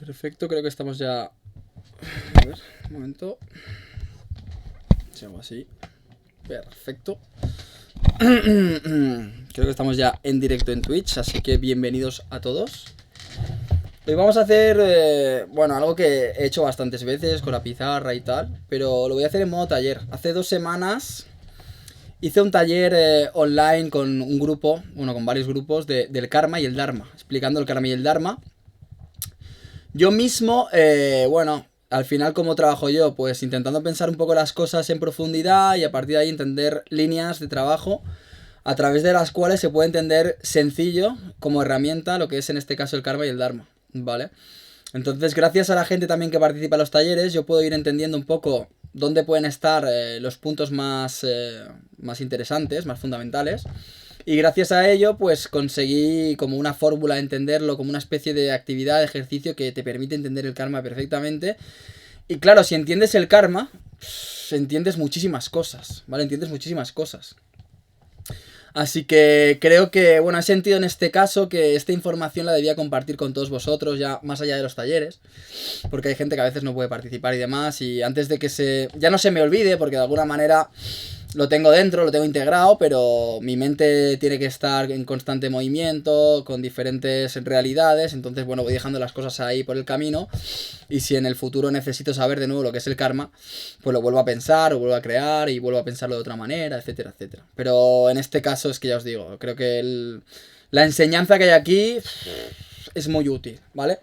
Perfecto, creo que estamos ya... A ver, un momento. Si hago así. Perfecto. Creo que estamos ya en directo en Twitch, así que bienvenidos a todos. Hoy vamos a hacer, bueno, algo que he hecho bastantes veces con la pizarra y tal, pero lo voy a hacer en modo taller. Hace 2 semanas hice un taller online con un grupo, bueno, con varios grupos del karma y el dharma, explicando el karma y el dharma. Yo mismo, bueno, al final, ¿cómo trabajo yo? Pues intentando pensar un poco las cosas en profundidad y a partir de ahí entender líneas de trabajo a través de las cuales se puede entender sencillo como herramienta lo que es en este caso el karma y el dharma, ¿vale? Entonces, gracias a la gente también que participa en los talleres, yo puedo ir entendiendo un poco dónde pueden estar los puntos más interesantes, más fundamentales. Y gracias a ello, pues conseguí como una fórmula de entenderlo, como una especie de actividad, de ejercicio que te permite entender el karma perfectamente. Y claro, si entiendes el karma, entiendes muchísimas cosas, ¿vale? Entiendes muchísimas cosas. Así que creo que, bueno, he sentido en este caso que esta información la debía compartir con todos vosotros, ya más allá de los talleres, porque hay gente que a veces no puede participar y demás, y antes de que ya no se me olvide, porque de alguna manera lo tengo dentro, lo tengo integrado, pero mi mente tiene que estar en constante movimiento, con diferentes realidades, entonces, bueno, voy dejando las cosas ahí por el camino, y si en el futuro necesito saber de nuevo lo que es el karma, pues lo vuelvo a pensar, lo vuelvo a crear, y vuelvo a pensarlo de otra manera, etcétera, etcétera. Pero en este caso es que ya os digo, creo que la enseñanza que hay aquí es muy útil, ¿vale?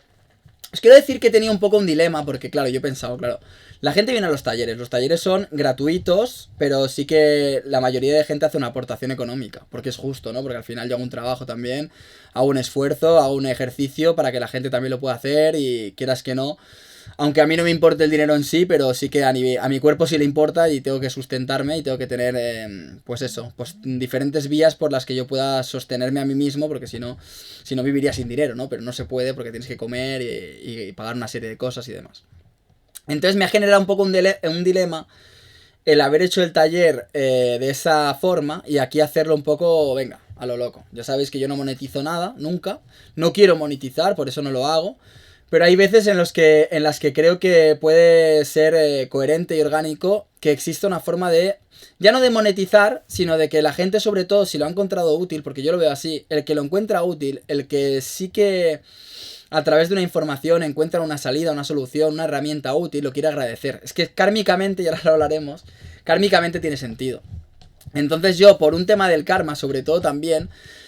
Os quiero decir que tenía un poco un dilema, porque claro, yo he pensado, claro, la gente viene a los talleres son gratuitos, pero sí que la mayoría de gente hace una aportación económica, porque es justo, ¿no? Porque al final yo hago un trabajo también, hago un esfuerzo, hago un ejercicio para que la gente también lo pueda hacer y quieras que no, aunque a mí no me importe el dinero en sí, pero sí que a mi cuerpo sí le importa y tengo que sustentarme y tengo que tener, pues eso, pues diferentes vías por las que yo pueda sostenerme a mí mismo, porque si no viviría sin dinero, ¿no? Pero no se puede porque tienes que comer y pagar una serie de cosas y demás. Entonces me ha generado un poco un dilema el haber hecho el taller de esa forma y aquí hacerlo un poco, venga, a lo loco. Ya sabéis que yo no monetizo nada, nunca. No quiero monetizar, por eso no lo hago. Pero hay veces en las que creo que puede ser coherente y orgánico que exista una forma de, ya no de monetizar, sino de que la gente, sobre todo, si lo ha encontrado útil, porque yo lo veo así, el que lo encuentra útil, el que sí que a través de una información encuentra una salida, una solución, una herramienta útil, lo quiere agradecer. Es que kármicamente, y ahora lo hablaremos, kármicamente tiene sentido. Entonces yo, por un tema del karma, sobre todo también,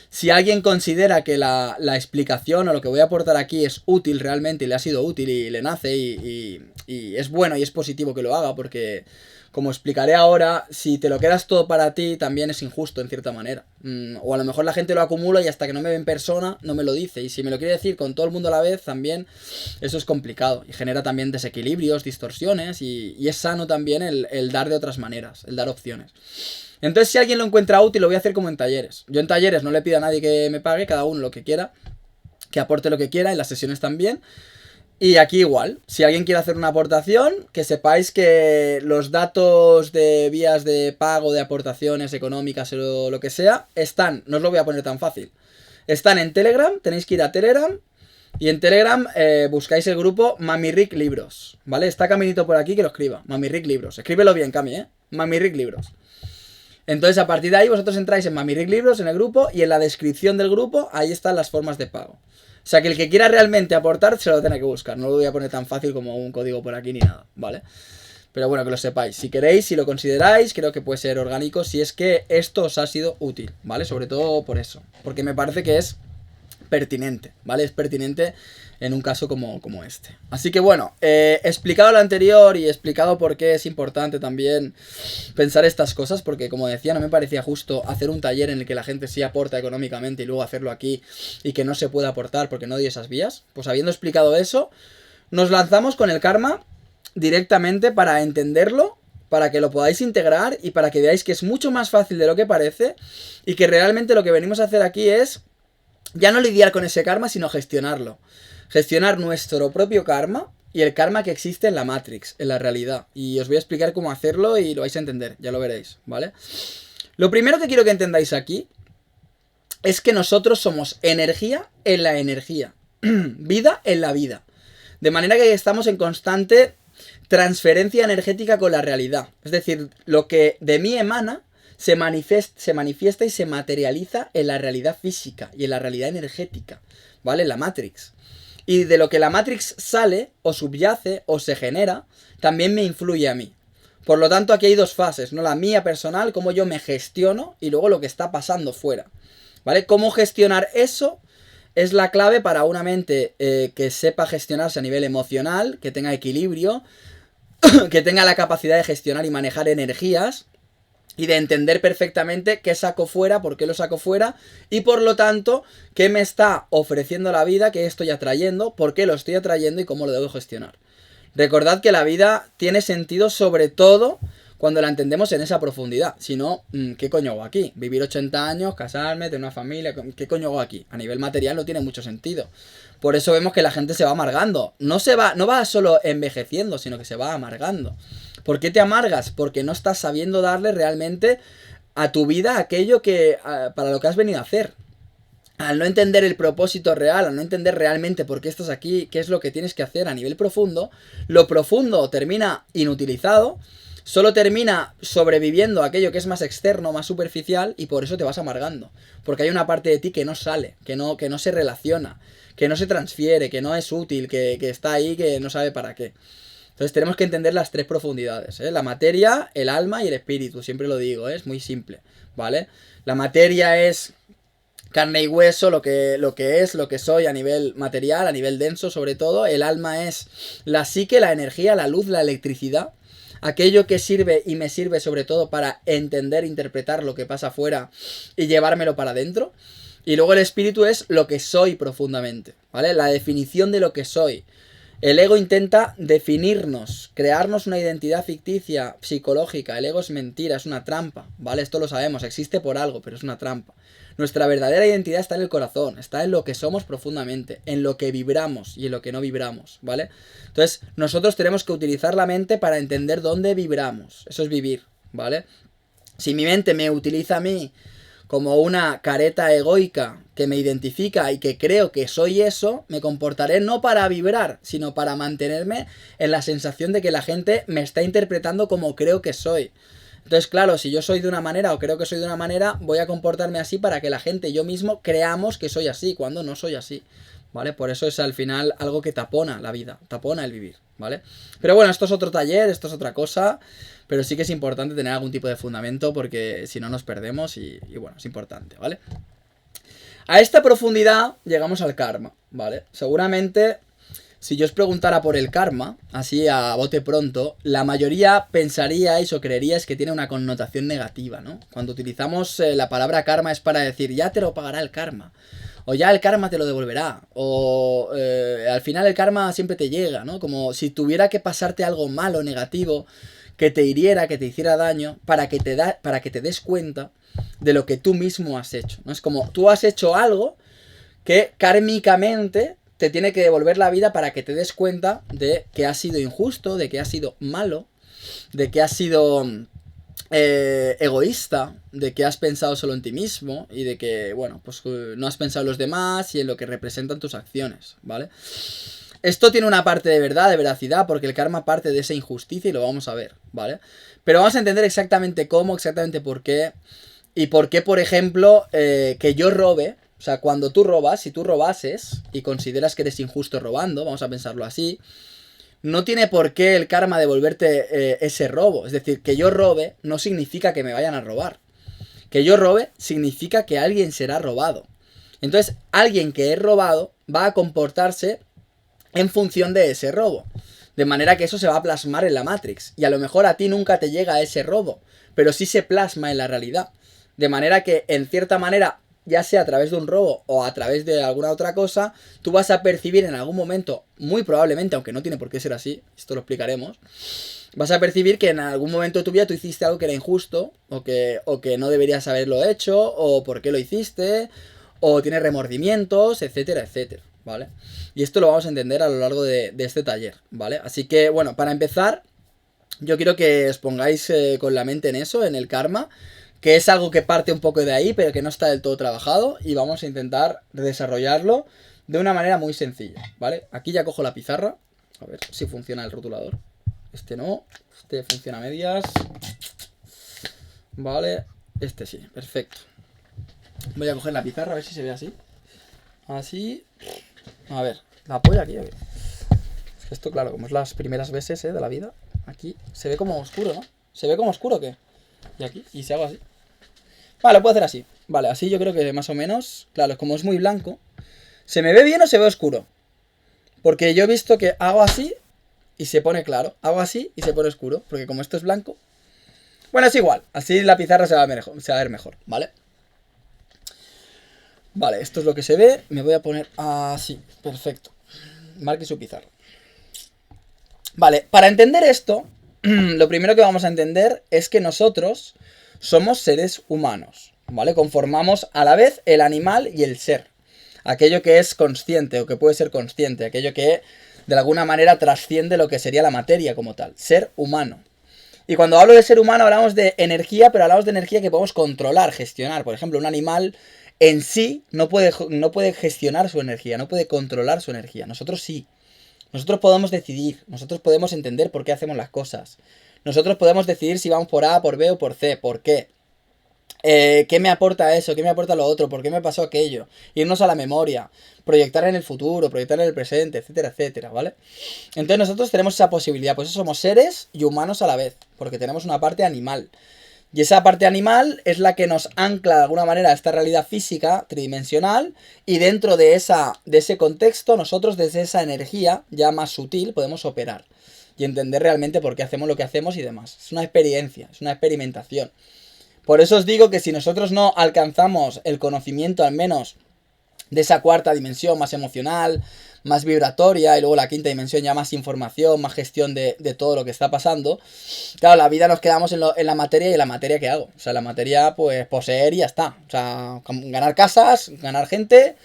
si alguien considera que la explicación o lo que voy a aportar aquí es útil realmente y le ha sido útil y le nace y es bueno y es positivo que lo haga, porque como explicaré ahora, si te lo quedas todo para ti también es injusto en cierta manera. O a lo mejor la gente lo acumula y hasta que no me ve en persona no me lo dice. Y si me lo quiere decir con todo el mundo a la vez también eso es complicado. Y genera también desequilibrios, distorsiones y es sano también el dar de otras maneras, el dar opciones. Entonces si alguien lo encuentra útil lo voy a hacer como en talleres. Yo en talleres no le pido a nadie que me pague, cada uno lo que quiera, que aporte lo que quiera, en las sesiones también. Y aquí igual, si alguien quiere hacer una aportación, que sepáis que los datos de vías de pago, de aportaciones económicas o lo que sea, están, no os lo voy a poner tan fácil, están en Telegram, tenéis que ir a Telegram. Y en Telegram buscáis el grupo Mamiric Libros, ¿vale? Está Caminito por aquí que lo escriba, Mamiric Libros. Escríbelo bien, Cami, Mamiric Libros. Entonces a partir de ahí vosotros entráis en Mamiric Libros, en el grupo, y en la descripción del grupo ahí están las formas de pago. O sea que el que quiera realmente aportar se lo tiene que buscar, no lo voy a poner tan fácil como un código por aquí ni nada, ¿vale? Pero bueno, que lo sepáis, si queréis, si lo consideráis, creo que puede ser orgánico si es que esto os ha sido útil, ¿vale? Sobre todo por eso, porque me parece que es pertinente, ¿vale? Es pertinente en un caso como este. Así que bueno, explicado lo anterior y explicado por qué es importante también pensar estas cosas, porque como decía, no me parecía justo hacer un taller en el que la gente sí aporta económicamente y luego hacerlo aquí y que no se pueda aportar porque no doy esas vías. Pues habiendo explicado eso, nos lanzamos con el karma directamente para entenderlo, para que lo podáis integrar y para que veáis que es mucho más fácil de lo que parece y que realmente lo que venimos a hacer aquí es ya no lidiar con ese karma, sino gestionarlo. Gestionar nuestro propio karma y el karma que existe en la Matrix, en la realidad. Y os voy a explicar cómo hacerlo y lo vais a entender, ya lo veréis, ¿vale? Lo primero que quiero que entendáis aquí es que nosotros somos energía en la energía, vida en la vida. De manera que estamos en constante transferencia energética con la realidad. Es decir, lo que de mí emana se manifiesta y se materializa en la realidad física y en la realidad energética, ¿vale? La Matrix. Y de lo que la Matrix sale, o subyace, o se genera, también me influye a mí. Por lo tanto, aquí hay dos fases, ¿no? La mía personal, cómo yo me gestiono, y luego lo que está pasando fuera, ¿vale? Cómo gestionar eso es la clave para una mente que sepa gestionarse a nivel emocional, que tenga equilibrio, que tenga la capacidad de gestionar y manejar energías, y de entender perfectamente qué saco fuera, por qué lo saco fuera, y por lo tanto, qué me está ofreciendo la vida, qué estoy atrayendo, por qué lo estoy atrayendo y cómo lo debo gestionar. Recordad que la vida tiene sentido sobre todo cuando la entendemos en esa profundidad. Si no, ¿qué coño hago aquí? Vivir 80 años, casarme, tener una familia, ¿qué coño hago aquí? A nivel material no tiene mucho sentido. Por eso vemos que la gente se va amargando. No va solo envejeciendo, sino que se va amargando. ¿Por qué te amargas? Porque no estás sabiendo darle realmente a tu vida aquello que para lo que has venido a hacer. Al no entender el propósito real, al no entender realmente por qué estás aquí, qué es lo que tienes que hacer a nivel profundo, lo profundo termina inutilizado, solo termina sobreviviendo aquello que es más externo, más superficial, y por eso te vas amargando. Porque hay una parte de ti que no sale, que no se relaciona, que no se transfiere, que no es útil, que está ahí, que no sabe para qué. Entonces tenemos que entender las tres profundidades, ¿eh? La materia, el alma y el espíritu, siempre lo digo, ¿eh? Es muy simple, ¿vale? La materia es carne y hueso, lo que es, lo que soy a nivel material, a nivel denso sobre todo. El alma es la psique, la energía, la luz, la electricidad. Aquello que sirve y me sirve sobre todo para entender, interpretar lo que pasa afuera y llevármelo para adentro. Y luego el espíritu es lo que soy profundamente, ¿vale? La definición de lo que soy. El ego intenta definirnos, crearnos una identidad ficticia, psicológica. El ego es mentira, es una trampa, ¿vale? Esto lo sabemos, existe por algo, pero es una trampa. Nuestra verdadera identidad está en el corazón, está en lo que somos profundamente, en lo que vibramos y en lo que no vibramos, ¿vale? Entonces, nosotros tenemos que utilizar la mente para entender dónde vibramos. Eso es vivir, ¿vale? Si mi mente me utiliza a mí como una careta egoica que me identifica y que creo que soy eso, me comportaré no para vibrar, sino para mantenerme en la sensación de que la gente me está interpretando como creo que soy. Entonces, claro, si yo soy de una manera o creo que soy de una manera, voy a comportarme así para que la gente y yo mismo creamos que soy así, cuando no soy así, ¿vale? Por eso es al final algo que tapona la vida, tapona el vivir, ¿vale? Pero bueno, esto es otro taller, esto es otra cosa, pero sí que es importante tener algún tipo de fundamento porque si no nos perdemos y bueno, es importante, ¿vale? A esta profundidad llegamos al karma, ¿vale? Seguramente, si yo os preguntara por el karma, así a bote pronto, la mayoría pensaríais o creeríais que tiene una connotación negativa, ¿no? Cuando utilizamos la palabra karma es para decir, ya te lo pagará el karma, o ya el karma te lo devolverá, o al final el karma siempre te llega, ¿no? Como si tuviera que pasarte algo malo, negativo, que te hiriera, que te hiciera daño, para que te des cuenta de lo que tú mismo has hecho, ¿no? Es como, tú has hecho algo que kármicamente te tiene que devolver la vida para que te des cuenta de que has sido injusto, de que has sido malo, de que has sido egoísta, de que has pensado solo en ti mismo y de que, bueno, pues no has pensado en los demás y en lo que representan tus acciones, ¿vale? Esto tiene una parte de verdad, de veracidad, porque el karma parte de esa injusticia y lo vamos a ver, ¿vale? Pero vamos a entender exactamente cómo, exactamente por qué, y por qué, por ejemplo, que yo robe. O sea, cuando tú robas, si tú robases y consideras que eres injusto robando, vamos a pensarlo así, no tiene por qué el karma devolverte ese robo. Es decir, que yo robe no significa que me vayan a robar. Que yo robe significa que alguien será robado. Entonces, alguien que es robado va a comportarse en función de ese robo. De manera que eso se va a plasmar en la Matrix. Y a lo mejor a ti nunca te llega ese robo, pero sí se plasma en la realidad. De manera que, en cierta manera, ya sea a través de un robo o a través de alguna otra cosa, tú vas a percibir en algún momento, muy probablemente, aunque no tiene por qué ser así, esto lo explicaremos, vas a percibir que en algún momento de tu vida tú hiciste algo que era injusto, o que no deberías haberlo hecho, o por qué lo hiciste, o tienes remordimientos, etcétera, etcétera, ¿vale? Y esto lo vamos a entender a lo largo de este taller, ¿vale? Así que, bueno, para empezar, yo quiero que os pongáis con la mente en eso, en el karma, que es algo que parte un poco de ahí, pero que no está del todo trabajado, y vamos a intentar desarrollarlo de una manera muy sencilla, ¿vale? Aquí ya cojo la pizarra, a ver si funciona el rotulador. Este no, este funciona a medias. Vale, este sí, perfecto. Voy a coger la pizarra a ver si se ve así. Así. A ver, la apoyo aquí, a ver. Es que esto, claro, como es las primeras veces de la vida, aquí se ve como oscuro, ¿no? ¿Se ve como oscuro o qué? Y aquí, y si hago así. Vale, lo puedo hacer así. Vale, así yo creo que más o menos. Claro, como es muy blanco. ¿Se me ve bien o se ve oscuro? Porque yo he visto que hago así y se pone claro. Hago así y se pone oscuro. Porque como esto es blanco. Bueno, es igual. Así la pizarra se va a ver mejor, ¿vale? Vale, esto es lo que se ve. Me voy a poner así. Perfecto. Marque su pizarra. Vale, para entender esto, lo primero que vamos a entender es que nosotros somos seres humanos, ¿vale? Conformamos a la vez el animal y el ser. Aquello que es consciente o que puede ser consciente, aquello que de alguna manera trasciende lo que sería la materia como tal, ser humano. Y cuando hablo de ser humano hablamos de energía, pero hablamos de energía que podemos controlar, gestionar. Por ejemplo, un animal en sí no puede gestionar su energía, no puede controlar su energía. Nosotros sí. Nosotros podemos decidir, nosotros podemos entender por qué hacemos las cosas. Nosotros podemos decidir si vamos por A, por B o por C. ¿Por qué? ¿Qué me aporta eso? ¿Qué me aporta lo otro? ¿Por qué me pasó aquello? Irnos a la memoria, proyectar en el futuro, proyectar en el presente, etcétera, etcétera, ¿vale? Entonces nosotros tenemos esa posibilidad, pues eso somos seres y humanos a la vez, porque tenemos una parte animal. Y esa parte animal es la que nos ancla de alguna manera a esta realidad física tridimensional y dentro de ese contexto nosotros desde esa energía ya más sutil podemos operar y entender realmente por qué hacemos lo que hacemos y demás. Es una experiencia, es una experimentación. Por eso os digo que si nosotros no alcanzamos el conocimiento al menos de esa cuarta dimensión más emocional, más vibratoria, y luego la quinta dimensión ya más información, más gestión de todo lo que está pasando, claro, la vida nos quedamos en la materia y en la materia que hago. O sea, la materia, pues, poseer y ya está. O sea, ganar casas, ganar gente,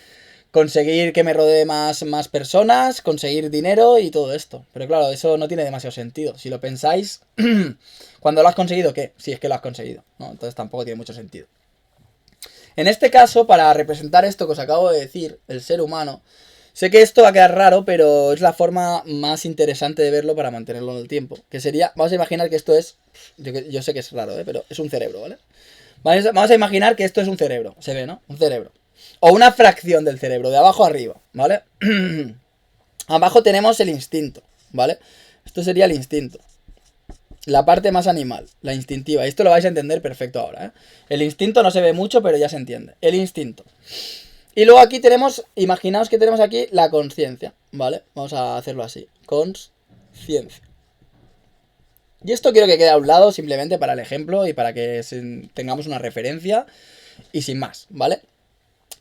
conseguir que me rodee más personas, conseguir dinero y todo esto. Pero claro, eso no tiene demasiado sentido. Si lo pensáis, cuando lo has conseguido, ¿qué? Si es que lo has conseguido, ¿no? Entonces tampoco tiene mucho sentido. En este caso, para representar esto que os acabo de decir, el ser humano, sé que esto va a quedar raro, pero es la forma más interesante de verlo para mantenerlo en el tiempo. Que sería, vamos a imaginar que esto es, yo sé que es raro, pero es un cerebro, ¿vale? Vamos a imaginar que esto es un cerebro, se ve, ¿no? Un cerebro. O una fracción del cerebro, de abajo a arriba, ¿vale? Abajo tenemos el instinto, ¿vale? Esto sería el instinto. La parte más animal, la instintiva. Y esto lo vais a entender perfecto ahora, ¿eh? El instinto no se ve mucho, pero ya se entiende. El instinto. Y luego aquí tenemos, imaginaos que tenemos aquí la conciencia, ¿vale? Vamos a hacerlo así. Conciencia. Y esto quiero que quede a un lado simplemente para el ejemplo y para que tengamos una referencia y sin más, ¿vale?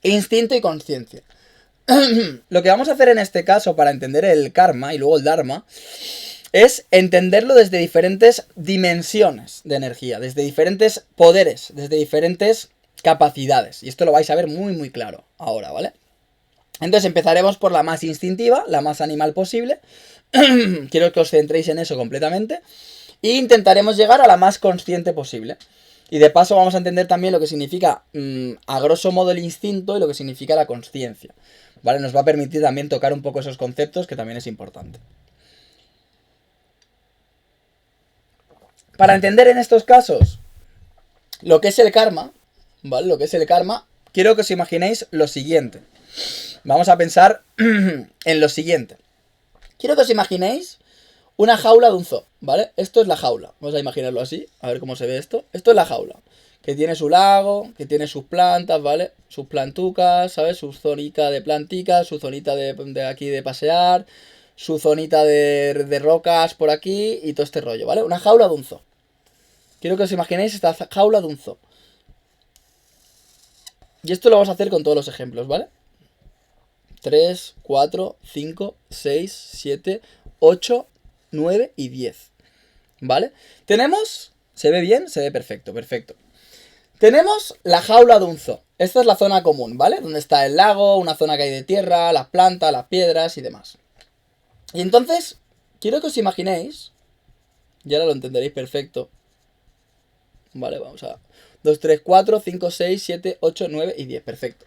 Instinto y conciencia. Lo que vamos a hacer en este caso para entender el karma y luego el dharma es entenderlo desde diferentes dimensiones de energía, desde diferentes poderes, desde diferentes capacidades. Y esto lo vais a ver muy muy claro ahora, ¿vale? Entonces empezaremos por la más instintiva, la más animal posible. Quiero que os centréis en eso completamente. E intentaremos llegar a la más consciente posible. Y de paso vamos a entender también lo que significa, a grosso modo, el instinto y lo que significa la consciencia. ¿Vale? Nos va a permitir también tocar un poco esos conceptos, que también es importante. Para entender en estos casos lo que es el karma, ¿vale? Lo que es el karma, quiero que os imaginéis lo siguiente. Vamos a pensar en lo siguiente. Quiero que os imaginéis una jaula de un zoo, ¿vale? Esto es la jaula. Vamos a imaginarlo así, a ver cómo se ve esto. Esto es la jaula, que tiene su lago, que tiene sus plantas, ¿vale? Sus plantucas, ¿sabes? Su zonita de planticas, su zonita de aquí de pasear, su zonita de rocas por aquí y todo este rollo, ¿vale? Una jaula de un zoo. Quiero que os imaginéis esta jaula de un zoo. Y esto lo vamos a hacer con todos los ejemplos, ¿vale? 3, 4, 5, 6, 7, 8, 9 y 10. ¿Vale? Tenemos... ¿Se ve bien? Se ve perfecto, perfecto. Tenemos la jaula de un zoo. Esta es la zona común, ¿vale? Donde está el lago, una zona que hay de tierra, las plantas, las piedras y demás. Y entonces, quiero que os imaginéis... Y ahora lo entenderéis perfecto. Vale, vamos a... 2, 3, 4, 5, 6, 7, 8, 9 y 10. Perfecto.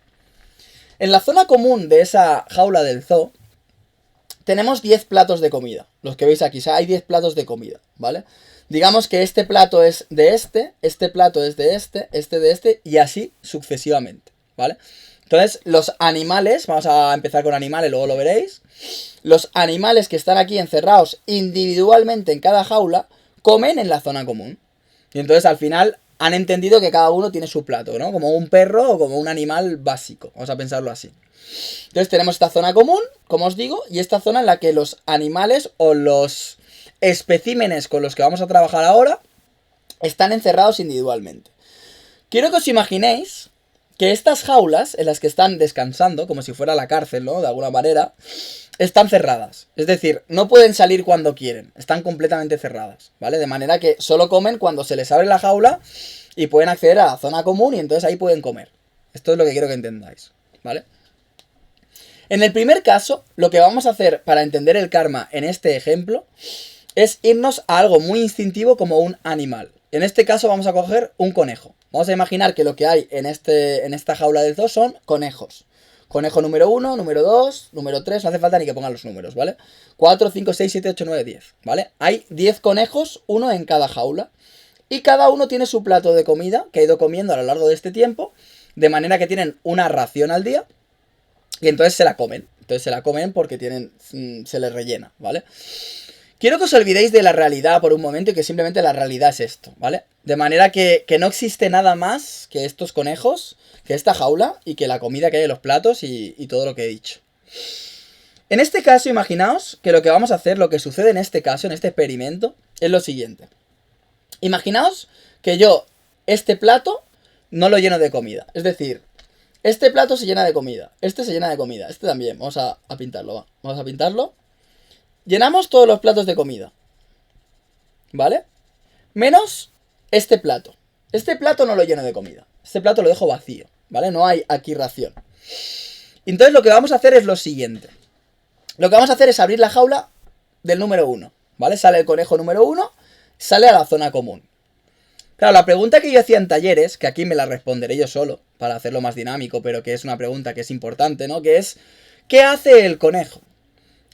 En la zona común de esa jaula del zoo tenemos 10 platos de comida, los que veis aquí, o sea, hay 10 platos de comida, ¿vale? Digamos que este plato es de este plato es de de este, y así sucesivamente, ¿vale? Entonces, los animales, vamos a empezar con animales, luego lo veréis. Los animales que están aquí encerrados individualmente en cada jaula, comen en la zona común. Y entonces, al final, han entendido que cada uno tiene su plato, ¿no? Como un perro o como un animal básico, vamos a pensarlo así. Entonces tenemos esta zona común, como os digo, y esta zona en la que los animales o los especímenes con los que vamos a trabajar ahora están encerrados individualmente. Quiero que os imaginéis que estas jaulas en las que están descansando, como si fuera la cárcel, ¿no? De alguna manera, están cerradas. Es decir, no pueden salir cuando quieren, están completamente cerradas, ¿vale? De manera que solo comen cuando se les abre la jaula y pueden acceder a la zona común y entonces ahí pueden comer. Esto es lo que quiero que entendáis, ¿vale? En el primer caso, lo que vamos a hacer para entender el karma en este ejemplo es irnos a algo muy instintivo como un animal. En este caso vamos a coger un conejo. Vamos a imaginar que lo que hay en esta jaula del zoo son conejos. Conejo número 1, número 2, número 3, no hace falta ni que pongan los números, ¿vale? 4, 5, 6, 7, 8, 9, 10, ¿vale? Hay 10 conejos, uno en cada jaula. Y cada uno tiene su plato de comida que ha ido comiendo a lo largo de este tiempo, de manera que tienen una ración al día. Y entonces se la comen. Entonces se la comen porque se les rellena, ¿vale? Quiero que os olvidéis de la realidad por un momento y que simplemente la realidad es esto, ¿vale? De manera que no existe nada más que estos conejos, que esta jaula y que la comida que hay en los platos y todo lo que he dicho. En este caso, imaginaos que lo que vamos a hacer, lo que sucede en este caso, en este experimento, es lo siguiente. Imaginaos que yo este plato no lo lleno de comida. Es decir, este plato se llena de comida, este se llena de comida, este también. Vamos a pintarlo, va. Vamos a pintarlo. Llenamos todos los platos de comida, ¿vale? Menos este plato. Este plato no lo lleno de comida. Este plato lo dejo vacío, ¿vale? No hay aquí ración. Entonces lo que vamos a hacer es lo siguiente. Lo que vamos a hacer es abrir la jaula del número 1, ¿vale? Sale el conejo número 1, sale a la zona común. Claro, la pregunta que yo hacía en talleres, que aquí me la responderé yo solo, para hacerlo más dinámico, pero que es una pregunta que es importante, ¿no? Que es, ¿qué hace el conejo?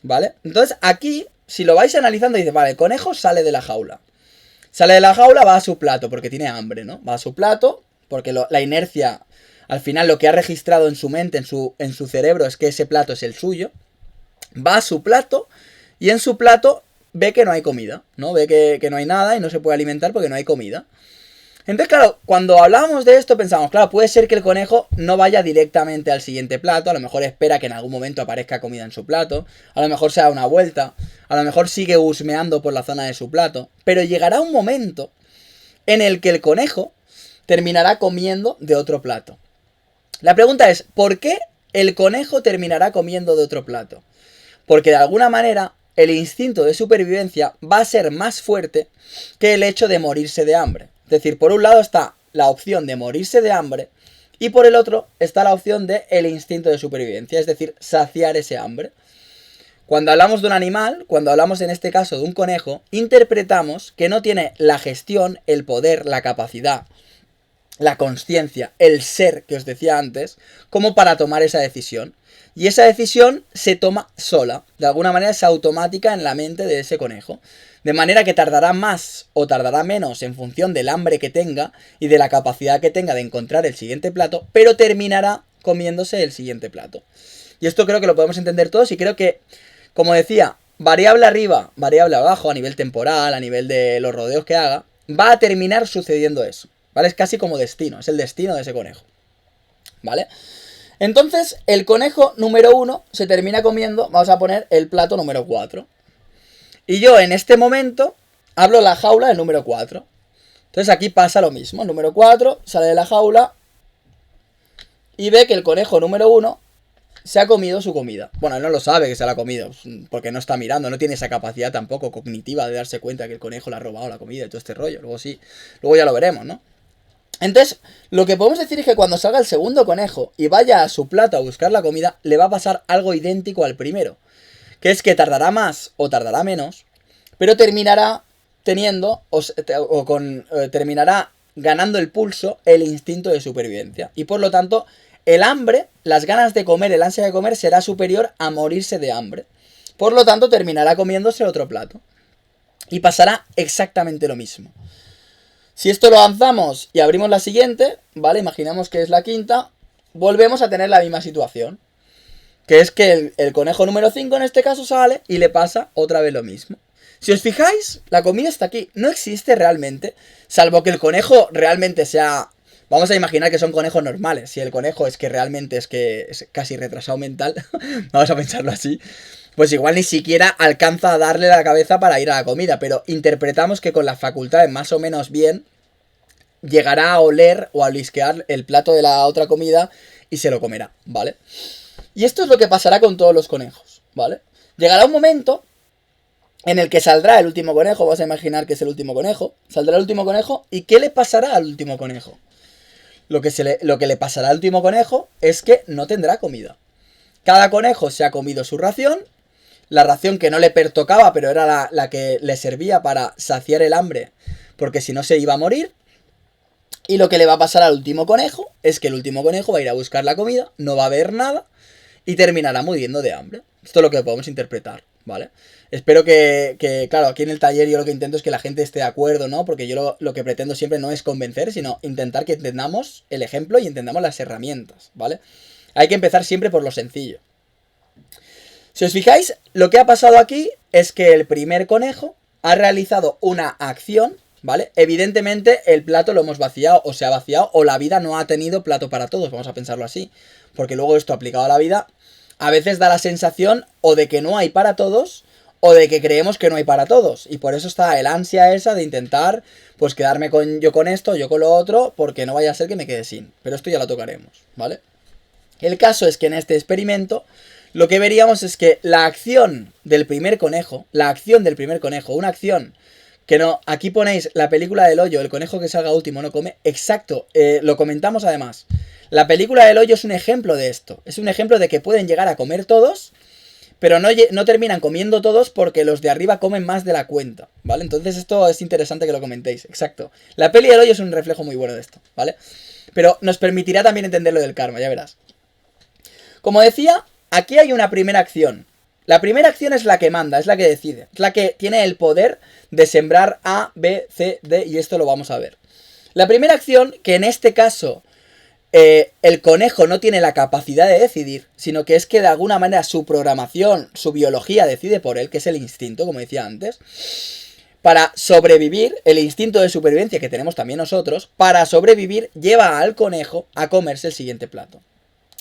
¿Vale? Entonces aquí, si lo vais analizando, dices, vale, el conejo sale de la jaula. Sale de la jaula, va a su plato, porque tiene hambre, ¿no? Va a su plato, porque la inercia, al final lo que ha registrado en su mente, en su cerebro, es que ese plato es el suyo. Va a su plato, y en su plato ve que no hay comida, ¿no? Ve que no hay nada y no se puede alimentar porque no hay comida. Entonces, claro, cuando hablábamos de esto pensamos, claro, puede ser que el conejo no vaya directamente al siguiente plato, a lo mejor espera que en algún momento aparezca comida en su plato, a lo mejor se da una vuelta, a lo mejor sigue husmeando por la zona de su plato, pero llegará un momento en el que el conejo terminará comiendo de otro plato. La pregunta es, ¿por qué el conejo terminará comiendo de otro plato? Porque de alguna manera el instinto de supervivencia va a ser más fuerte que el hecho de morirse de hambre. Es decir, por un lado está la opción de morirse de hambre y por el otro está la opción de el instinto de supervivencia, es decir, saciar ese hambre. Cuando hablamos de un animal, cuando hablamos en este caso de un conejo, interpretamos que no tiene la gestión, el poder, la capacidad, la consciencia, el ser que os decía antes, como para tomar esa decisión. Y esa decisión se toma sola, de alguna manera es automática en la mente de ese conejo. De manera que tardará más o tardará menos en función del hambre que tenga y de la capacidad que tenga de encontrar el siguiente plato, pero terminará comiéndose el siguiente plato. Y esto creo que lo podemos entender todos y creo que, como decía, variable arriba, variable abajo, a nivel temporal, a nivel de los rodeos que haga, va a terminar sucediendo eso, ¿vale? Es casi como destino, es el destino de ese conejo, ¿vale? Entonces, el conejo número 1 se termina comiendo, vamos a poner el plato número 4. Y yo en este momento abro la jaula del número 4. Entonces aquí pasa lo mismo. El número 4 sale de la jaula y ve que el conejo número 1 se ha comido su comida. Bueno, él no lo sabe que se la ha comido, porque no está mirando, no tiene esa capacidad tampoco cognitiva de darse cuenta que el conejo le ha robado la comida y todo este rollo. Luego sí, luego ya lo veremos, ¿no? Entonces, lo que podemos decir es que cuando salga el segundo conejo y vaya a su plato a buscar la comida, le va a pasar algo idéntico al primero. Que es que tardará más o tardará menos, pero terminará teniendo terminará ganando el pulso el instinto de supervivencia. Y por lo tanto, el hambre, las ganas de comer, el ansia de comer será superior a morirse de hambre. Por lo tanto, terminará comiéndose otro plato. Y pasará exactamente lo mismo. Si esto lo avanzamos y abrimos la siguiente, ¿vale? Imaginamos que es la quinta, volvemos a tener la misma situación. Que es que el conejo número 5 en este caso sale y le pasa otra vez lo mismo. Si os fijáis, la comida está aquí. No existe realmente, salvo que el conejo realmente sea... Vamos a imaginar que son conejos normales. Si el conejo es que realmente es casi retrasado mental, vamos a pensarlo así, pues igual ni siquiera alcanza a darle la cabeza para ir a la comida. Pero interpretamos que con las facultades más o menos bien, llegará a oler o a olisquear el plato de la otra comida y se lo comerá, ¿vale? Y esto es lo que pasará con todos los conejos, ¿vale? Llegará un momento en el que saldrá el último conejo, vamos a imaginar que es el último conejo, saldrá el último conejo, ¿y qué le pasará al último conejo? Lo que le pasará al último conejo es que no tendrá comida. Cada conejo se ha comido su ración, la ración que no le pertocaba, pero era la que le servía para saciar el hambre, porque si no se iba a morir. Y lo que le va a pasar al último conejo es que el último conejo va a ir a buscar la comida, no va a haber nada y terminará muriendo de hambre. Esto es lo que podemos interpretar, ¿vale? Espero que, claro, aquí en el taller yo lo que intento es que la gente esté de acuerdo, ¿no? Porque yo lo que pretendo siempre no es convencer, sino intentar que entendamos el ejemplo y entendamos las herramientas, ¿vale? Hay que empezar siempre por lo sencillo. Si os fijáis, lo que ha pasado aquí es que el primer conejo ha realizado una acción, ¿vale? Evidentemente el plato lo hemos vaciado o se ha vaciado o la vida no ha tenido plato para todos, vamos a pensarlo así. Porque luego esto aplicado a la vida a veces da la sensación o de que no hay para todos o de que creemos que no hay para todos. Y por eso está el ansia esa de intentar pues quedarme yo con esto, yo con lo otro, porque no vaya a ser que me quede sin. Pero esto ya lo tocaremos, ¿vale? El caso es que en este experimento lo que veríamos es que la acción del primer conejo, una acción que no, aquí ponéis la película del hoyo, el conejo que salga último no come, exacto, lo comentamos además. La película del hoyo es un ejemplo de esto, es un ejemplo de que pueden llegar a comer todos, pero no terminan comiendo todos porque los de arriba comen más de la cuenta, ¿vale? Entonces esto es interesante que lo comentéis, exacto. La peli del hoyo es un reflejo muy bueno de esto, ¿vale? Pero nos permitirá también entender lo del karma, ya verás. Como decía, aquí hay una primera acción. La primera acción es la que manda, es la que decide, es la que tiene el poder de sembrar A, B, C, D y esto lo vamos a ver. La primera acción, que en este caso el conejo no tiene la capacidad de decidir, sino que es que de alguna manera su programación, su biología decide por él, que es el instinto, como decía antes. Para sobrevivir, el instinto de supervivencia que tenemos también nosotros, para sobrevivir lleva al conejo a comerse el siguiente plato.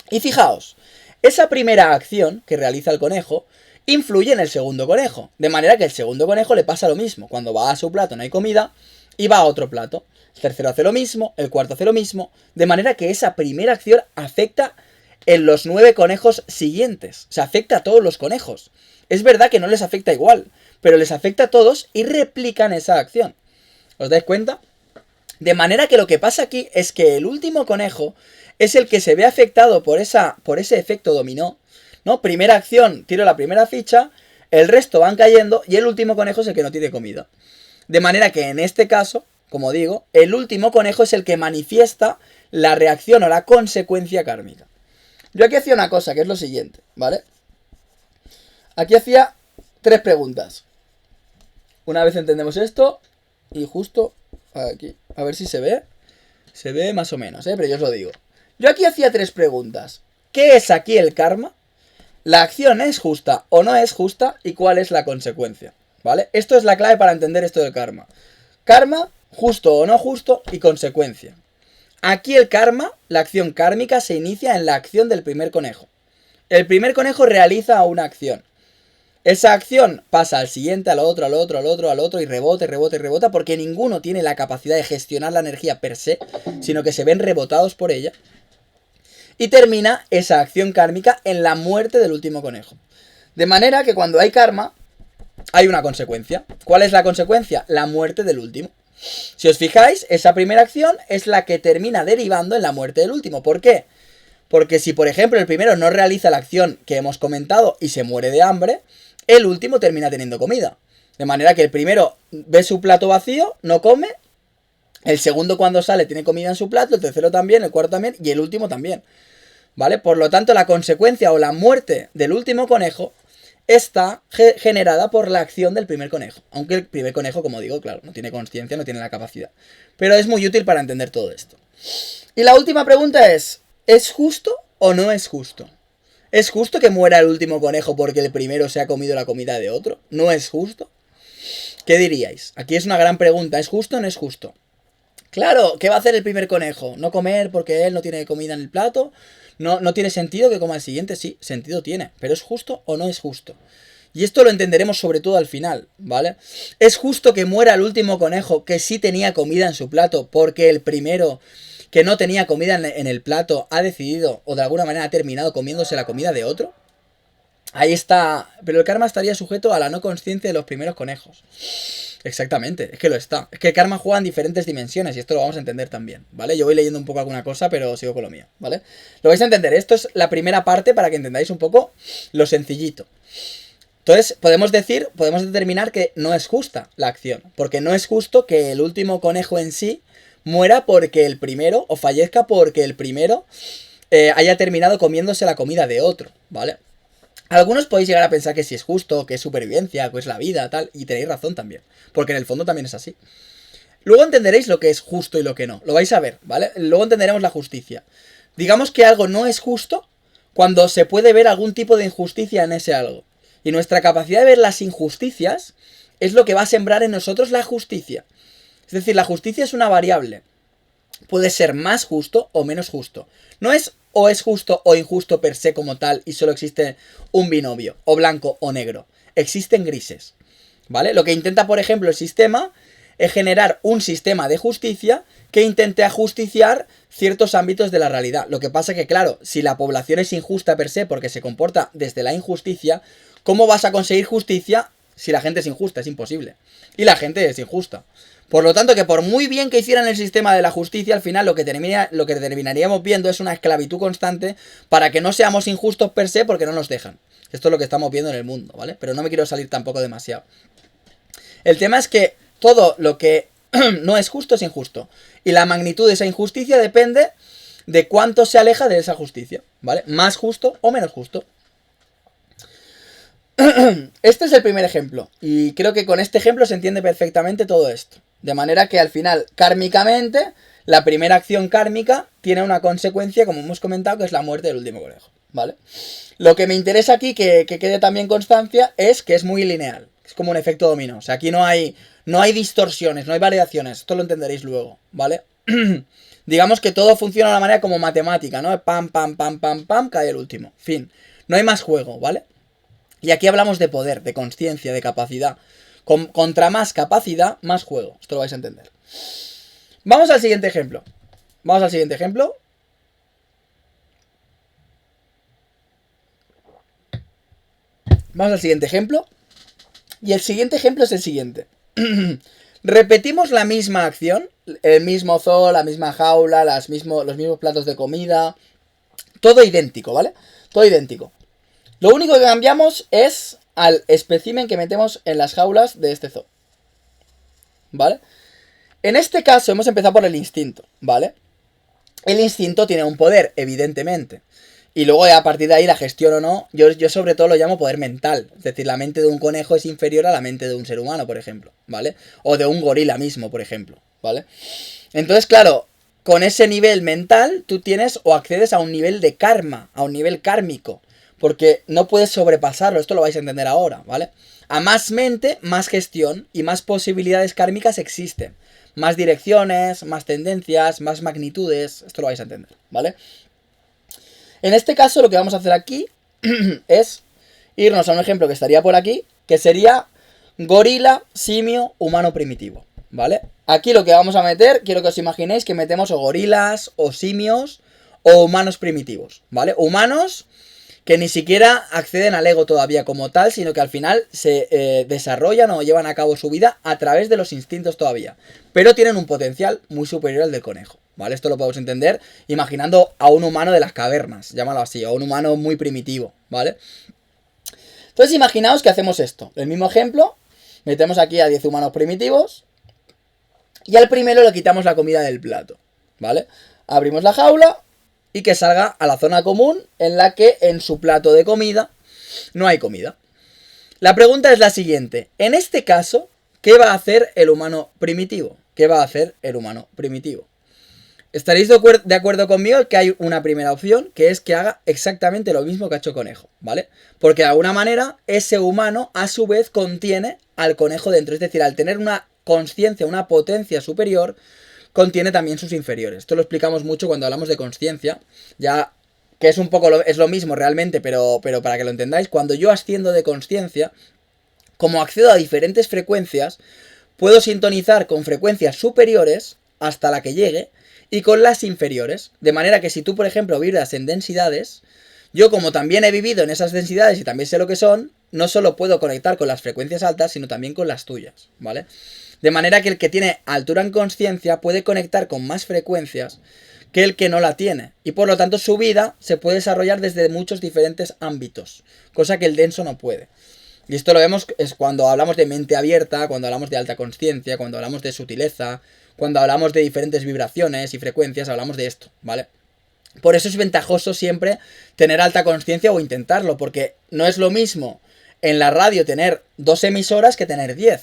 Y fijaos, esa primera acción que realiza el conejo influye en el segundo conejo, de manera que el segundo conejo le pasa lo mismo, cuando va a su plato no hay comida y va a otro plato. El tercero hace lo mismo, el cuarto hace lo mismo, de manera que esa primera acción afecta en los 9 conejos siguientes, o sea, afecta a todos los conejos. Es verdad que no les afecta igual, pero les afecta a todos y replican esa acción. ¿Os dais cuenta? De manera que lo que pasa aquí es que el último conejo es el que se ve afectado por ese efecto dominó, ¿no? Primera acción, tiro la primera ficha, el resto van cayendo y el último conejo es el que no tiene comida. De manera que en este caso, como digo, el último conejo es el que manifiesta la reacción o la consecuencia kármica. Yo aquí hacía una cosa, que es lo siguiente, ¿vale? Aquí hacía 3 preguntas. Una vez entendemos esto, y justo aquí, a ver si se ve. Se ve más o menos, pero yo os lo digo. Yo aquí hacía 3 preguntas. ¿Qué es aquí el karma? ¿La acción es justa o no es justa? ¿Y cuál es la consecuencia? ¿Vale? Esto es la clave para entender esto del karma. Karma, justo o no justo, y consecuencia. Aquí el karma, la acción kármica, se inicia en la acción del primer conejo. El primer conejo realiza una acción. Esa acción pasa al siguiente, al otro, al otro, al otro, al otro, y rebota, y rebota, y rebota, porque ninguno tiene la capacidad de gestionar la energía per se, sino que se ven rebotados por ella. Y termina esa acción kármica en la muerte del último conejo. De manera que cuando hay karma, hay una consecuencia. ¿Cuál es la consecuencia? La muerte del último. Si os fijáis, esa primera acción es la que termina derivando en la muerte del último. ¿Por qué? Porque si, por ejemplo, el primero no realiza la acción que hemos comentado y se muere de hambre, el último termina teniendo comida. De manera que el primero ve su plato vacío, no come. El segundo cuando sale tiene comida en su plato, el tercero también, el cuarto también y el último también. ¿Vale? Por lo tanto, la consecuencia o la muerte del último conejo está generada por la acción del primer conejo. Aunque el primer conejo, como digo, claro, no tiene consciencia, no tiene la capacidad. Pero es muy útil para entender todo esto. Y la última pregunta ¿es justo o no es justo? ¿Es justo que muera el último conejo porque el primero se ha comido la comida de otro? ¿No es justo? ¿Qué diríais? Aquí es una gran pregunta. ¿Es justo o no es justo? Claro, ¿qué va a hacer el primer conejo? ¿No comer porque él no tiene comida en el plato? ¿No tiene sentido que coma el siguiente? Sí, sentido tiene. ¿Pero es justo o no es justo? Y esto lo entenderemos sobre todo al final, ¿vale? ¿Es justo que muera el último conejo que sí tenía comida en su plato porque el primero que no tenía comida en el plato ha decidido o de alguna manera ha terminado comiéndose la comida de otro? Ahí está. Pero el karma estaría sujeto a la no consciencia de los primeros conejos. Exactamente, es que lo está. Es que el karma juega en diferentes dimensiones y esto lo vamos a entender también, ¿vale? Yo voy leyendo un poco alguna cosa, pero sigo con lo mío, ¿vale? Lo vais a entender. Esto es la primera parte para que entendáis un poco lo sencillito. Entonces, podemos determinar que no es justa la acción. Porque no es justo que el último conejo en sí muera porque el primero, o fallezca porque el primero haya terminado comiéndose la comida de otro, ¿vale? Algunos podéis llegar a pensar que si es justo, que es supervivencia, que es la vida, tal, y tenéis razón también, porque en el fondo también es así. Luego entenderéis lo que es justo y lo que no, lo vais a ver, ¿vale? Luego entenderemos la justicia. Digamos que algo no es justo cuando se puede ver algún tipo de injusticia en ese algo. Y nuestra capacidad de ver las injusticias es lo que va a sembrar en nosotros la justicia. Es decir, la justicia es una variable. Puede ser más justo o menos justo. No es o es justo o injusto per se como tal y solo existe un binomio, o blanco o negro. Existen grises, ¿vale? Lo que intenta, por ejemplo, el sistema es generar un sistema de justicia que intente ajusticiar ciertos ámbitos de la realidad. Lo que pasa que, claro, si la población es injusta per se porque se comporta desde la injusticia, ¿cómo vas a conseguir justicia si la gente es injusta? Es imposible. Y la gente es injusta. Por lo tanto, que por muy bien que hicieran el sistema de la justicia, al final lo que terminaríamos viendo es una esclavitud constante para que no seamos injustos per se porque no nos dejan. Esto es lo que estamos viendo en el mundo, ¿vale? Pero no me quiero salir tampoco demasiado. El tema es que todo lo que no es justo es injusto. Y la magnitud de esa injusticia depende de cuánto se aleja de esa justicia, ¿vale? Más justo o menos justo. Este es el primer ejemplo. Y creo que con este ejemplo se entiende perfectamente todo esto. De manera que al final, kármicamente, la primera acción kármica tiene una consecuencia, como hemos comentado, que es la muerte del último conejo, ¿vale? Lo que me interesa aquí, que quede también constancia, es que es muy lineal. Es como un efecto dominó. O sea, aquí no hay distorsiones, no hay variaciones. Esto lo entenderéis luego, ¿vale? Digamos que todo funciona de una manera como matemática, ¿no? Pam, pam, pam, pam, pam, cae el último. Fin. No hay más juego, ¿vale? Y aquí hablamos de poder, de consciencia, de capacidad. Contra más capacidad, más juego. Esto lo vais a entender. Vamos al siguiente ejemplo. Vamos al siguiente ejemplo. Vamos al siguiente ejemplo. Y el siguiente ejemplo es el siguiente. Repetimos la misma acción. El mismo zoo, la misma jaula, los mismos platos de comida. Todo idéntico, ¿vale? Todo idéntico. Lo único que cambiamos es al espécimen que metemos en las jaulas de este zoo, ¿vale? En este caso hemos empezado por el instinto, ¿vale? El instinto tiene un poder, evidentemente. Y luego a partir de ahí la gestión o no, yo sobre todo lo llamo poder mental. Es decir, la mente de un conejo es inferior a la mente de un ser humano, por ejemplo, ¿vale? O de un gorila mismo, por ejemplo, ¿vale? Entonces, claro, con ese nivel mental tú tienes o accedes a un nivel de karma, a un nivel kármico. Porque no puedes sobrepasarlo, esto lo vais a entender ahora, ¿vale? A más mente, más gestión y más posibilidades kármicas existen. Más direcciones, más tendencias, más magnitudes, esto lo vais a entender, ¿vale? En este caso lo que vamos a hacer aquí es irnos a un ejemplo que estaría por aquí, que sería gorila, simio, humano primitivo, ¿vale? Aquí lo que vamos a meter, quiero que os imaginéis que metemos o gorilas, o simios, o humanos primitivos, ¿vale? Humanos que ni siquiera acceden al ego todavía como tal, sino que al final se desarrollan o llevan a cabo su vida a través de los instintos todavía. Pero tienen un potencial muy superior al del conejo, ¿vale? Esto lo podemos entender imaginando a un humano de las cavernas, llámalo así, o un humano muy primitivo, ¿vale? Entonces imaginaos que hacemos esto, el mismo ejemplo, metemos aquí a 10 humanos primitivos y al primero le quitamos la comida del plato, ¿vale? Abrimos la jaula y que salga a la zona común en la que en su plato de comida no hay comida. La pregunta es la siguiente. En este caso, ¿qué va a hacer el humano primitivo? ¿Qué va a hacer el humano primitivo? Estaréis de acuerdo conmigo que hay una primera opción, que es que haga exactamente lo mismo que ha hecho el conejo, ¿vale? Porque de alguna manera ese humano a su vez contiene al conejo dentro. Es decir, al tener una consciencia, una potencia superior, contiene también sus inferiores. Esto lo explicamos mucho cuando hablamos de consciencia, ya que es un poco es lo mismo realmente, pero para que lo entendáis, cuando yo asciendo de consciencia, como accedo a diferentes frecuencias, puedo sintonizar con frecuencias superiores hasta la que llegue y con las inferiores. De manera que si tú, por ejemplo, vibras en densidades, yo como también he vivido en esas densidades y también sé lo que son, no solo puedo conectar con las frecuencias altas, sino también con las tuyas, ¿vale? De manera que el que tiene altura en consciencia puede conectar con más frecuencias que el que no la tiene. Y por lo tanto su vida se puede desarrollar desde muchos diferentes ámbitos, cosa que el denso no puede. Y esto lo vemos es cuando hablamos de mente abierta, cuando hablamos de alta consciencia, cuando hablamos de sutileza, cuando hablamos de diferentes vibraciones y frecuencias, hablamos de esto, ¿vale? Por eso es ventajoso siempre tener alta consciencia o intentarlo, porque no es lo mismo en la radio tener 2 emisoras que tener 10.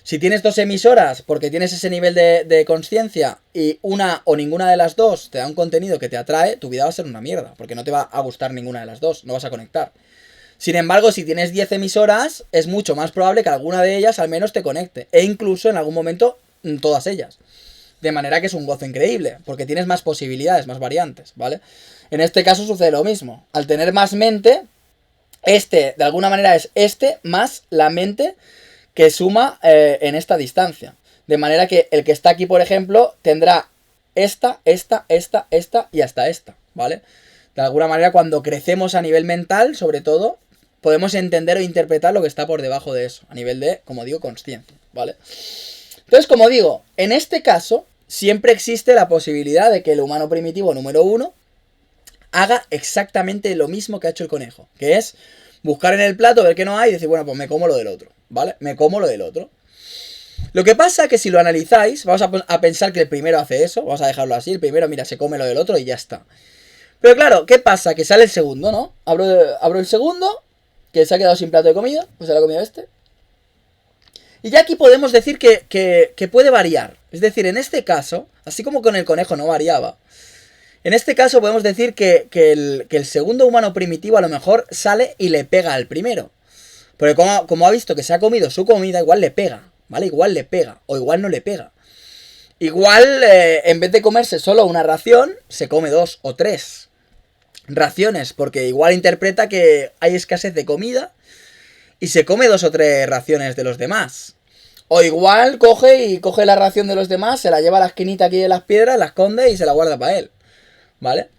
Si tienes 2 emisoras porque tienes ese nivel de consciencia y una o ninguna de las dos te da un contenido que te atrae, tu vida va a ser una mierda, porque no te va a gustar ninguna de las dos, no vas a conectar. Sin embargo, si tienes 10 emisoras, es mucho más probable que alguna de ellas al menos te conecte, e incluso en algún momento todas ellas. De manera que es un gozo increíble, porque tienes más posibilidades, más variantes, ¿vale? En este caso sucede lo mismo. Al tener más mente, de alguna manera es más la mente que suma en esta distancia. De manera que el que está aquí, por ejemplo, tendrá esta y hasta esta, ¿vale? De alguna manera, cuando crecemos a nivel mental, sobre todo, podemos entender o interpretar lo que está por debajo de eso, a nivel de, como digo, consciencia, ¿vale? Entonces, como digo, en este caso, siempre existe la posibilidad de que el humano primitivo número 1 haga exactamente lo mismo que ha hecho el conejo, que es buscar en el plato, ver que no hay y decir, bueno, pues me como lo del otro, ¿vale? Me como lo del otro. Lo que pasa es que si lo analizáis, vamos a pensar que el primero hace eso, vamos a dejarlo así, el primero, mira, se come lo del otro y ya está. Pero claro, ¿qué pasa? Que sale el segundo, ¿no? Abro el segundo, que se ha quedado sin plato de comida, pues se lo ha comido este. Y ya aquí podemos decir que puede variar. Es decir, en este caso, así como con el conejo no variaba, en este caso podemos decir que el segundo humano primitivo a lo mejor sale y le pega al primero. Porque como ha visto que se ha comido su comida, igual le pega, ¿vale? Igual le pega, o igual no le pega. Igual, en vez de comerse solo una ración, se come 2 o 3 raciones, porque igual interpreta que hay escasez de comida y se come 2 o 3 raciones de los demás. O igual coge la ración de los demás, se la lleva a la esquinita aquí de las piedras, la esconde y se la guarda para él, ¿vale?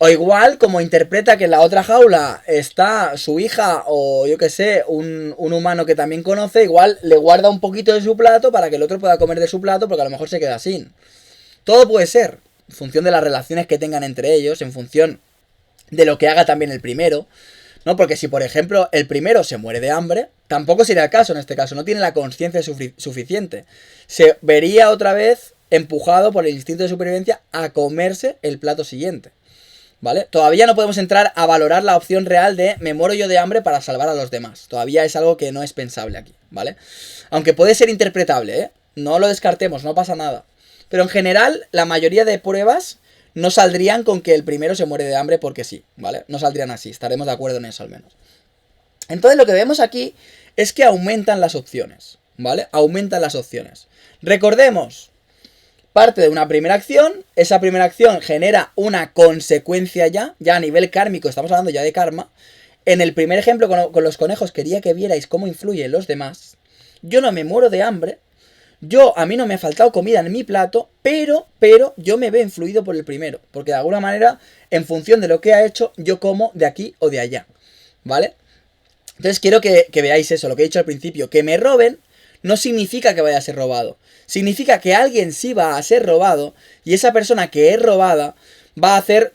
O igual, como interpreta que en la otra jaula está su hija o yo que sé, un humano que también conoce, igual le guarda un poquito de su plato para que el otro pueda comer de su plato, porque a lo mejor se queda sin. Todo puede ser, en función de las relaciones que tengan entre ellos, en función de lo que haga también el primero, ¿no? Porque si, por ejemplo, el primero se muere de hambre, tampoco sería el caso en este caso, no tiene la consciencia suficiente. Se vería otra vez empujado por el instinto de supervivencia a comerse el plato siguiente, ¿vale? Todavía no podemos entrar a valorar la opción real de me muero yo de hambre para salvar a los demás. Todavía es algo que no es pensable aquí, ¿vale? Aunque puede ser interpretable, ¿eh? No lo descartemos, no pasa nada. Pero en general, la mayoría de pruebas no saldrían con que el primero se muere de hambre porque sí, ¿vale? No saldrían así, estaremos de acuerdo en eso al menos. Entonces lo que vemos aquí es que aumentan las opciones, ¿vale? Aumentan las opciones. Recordemos, parte de una primera acción, esa primera acción genera una consecuencia ya a nivel kármico, estamos hablando ya de karma. En el primer ejemplo con los conejos quería que vierais cómo influyen los demás. Yo no me muero de hambre. A mí no me ha faltado comida en mi plato, pero yo me veo influido por el primero. Porque de alguna manera, en función de lo que ha hecho, yo como de aquí o de allá, ¿vale? Entonces quiero que veáis eso, lo que he dicho al principio. Que me roben no significa que vaya a ser robado. Significa que alguien sí va a ser robado y esa persona que es robada va a hacer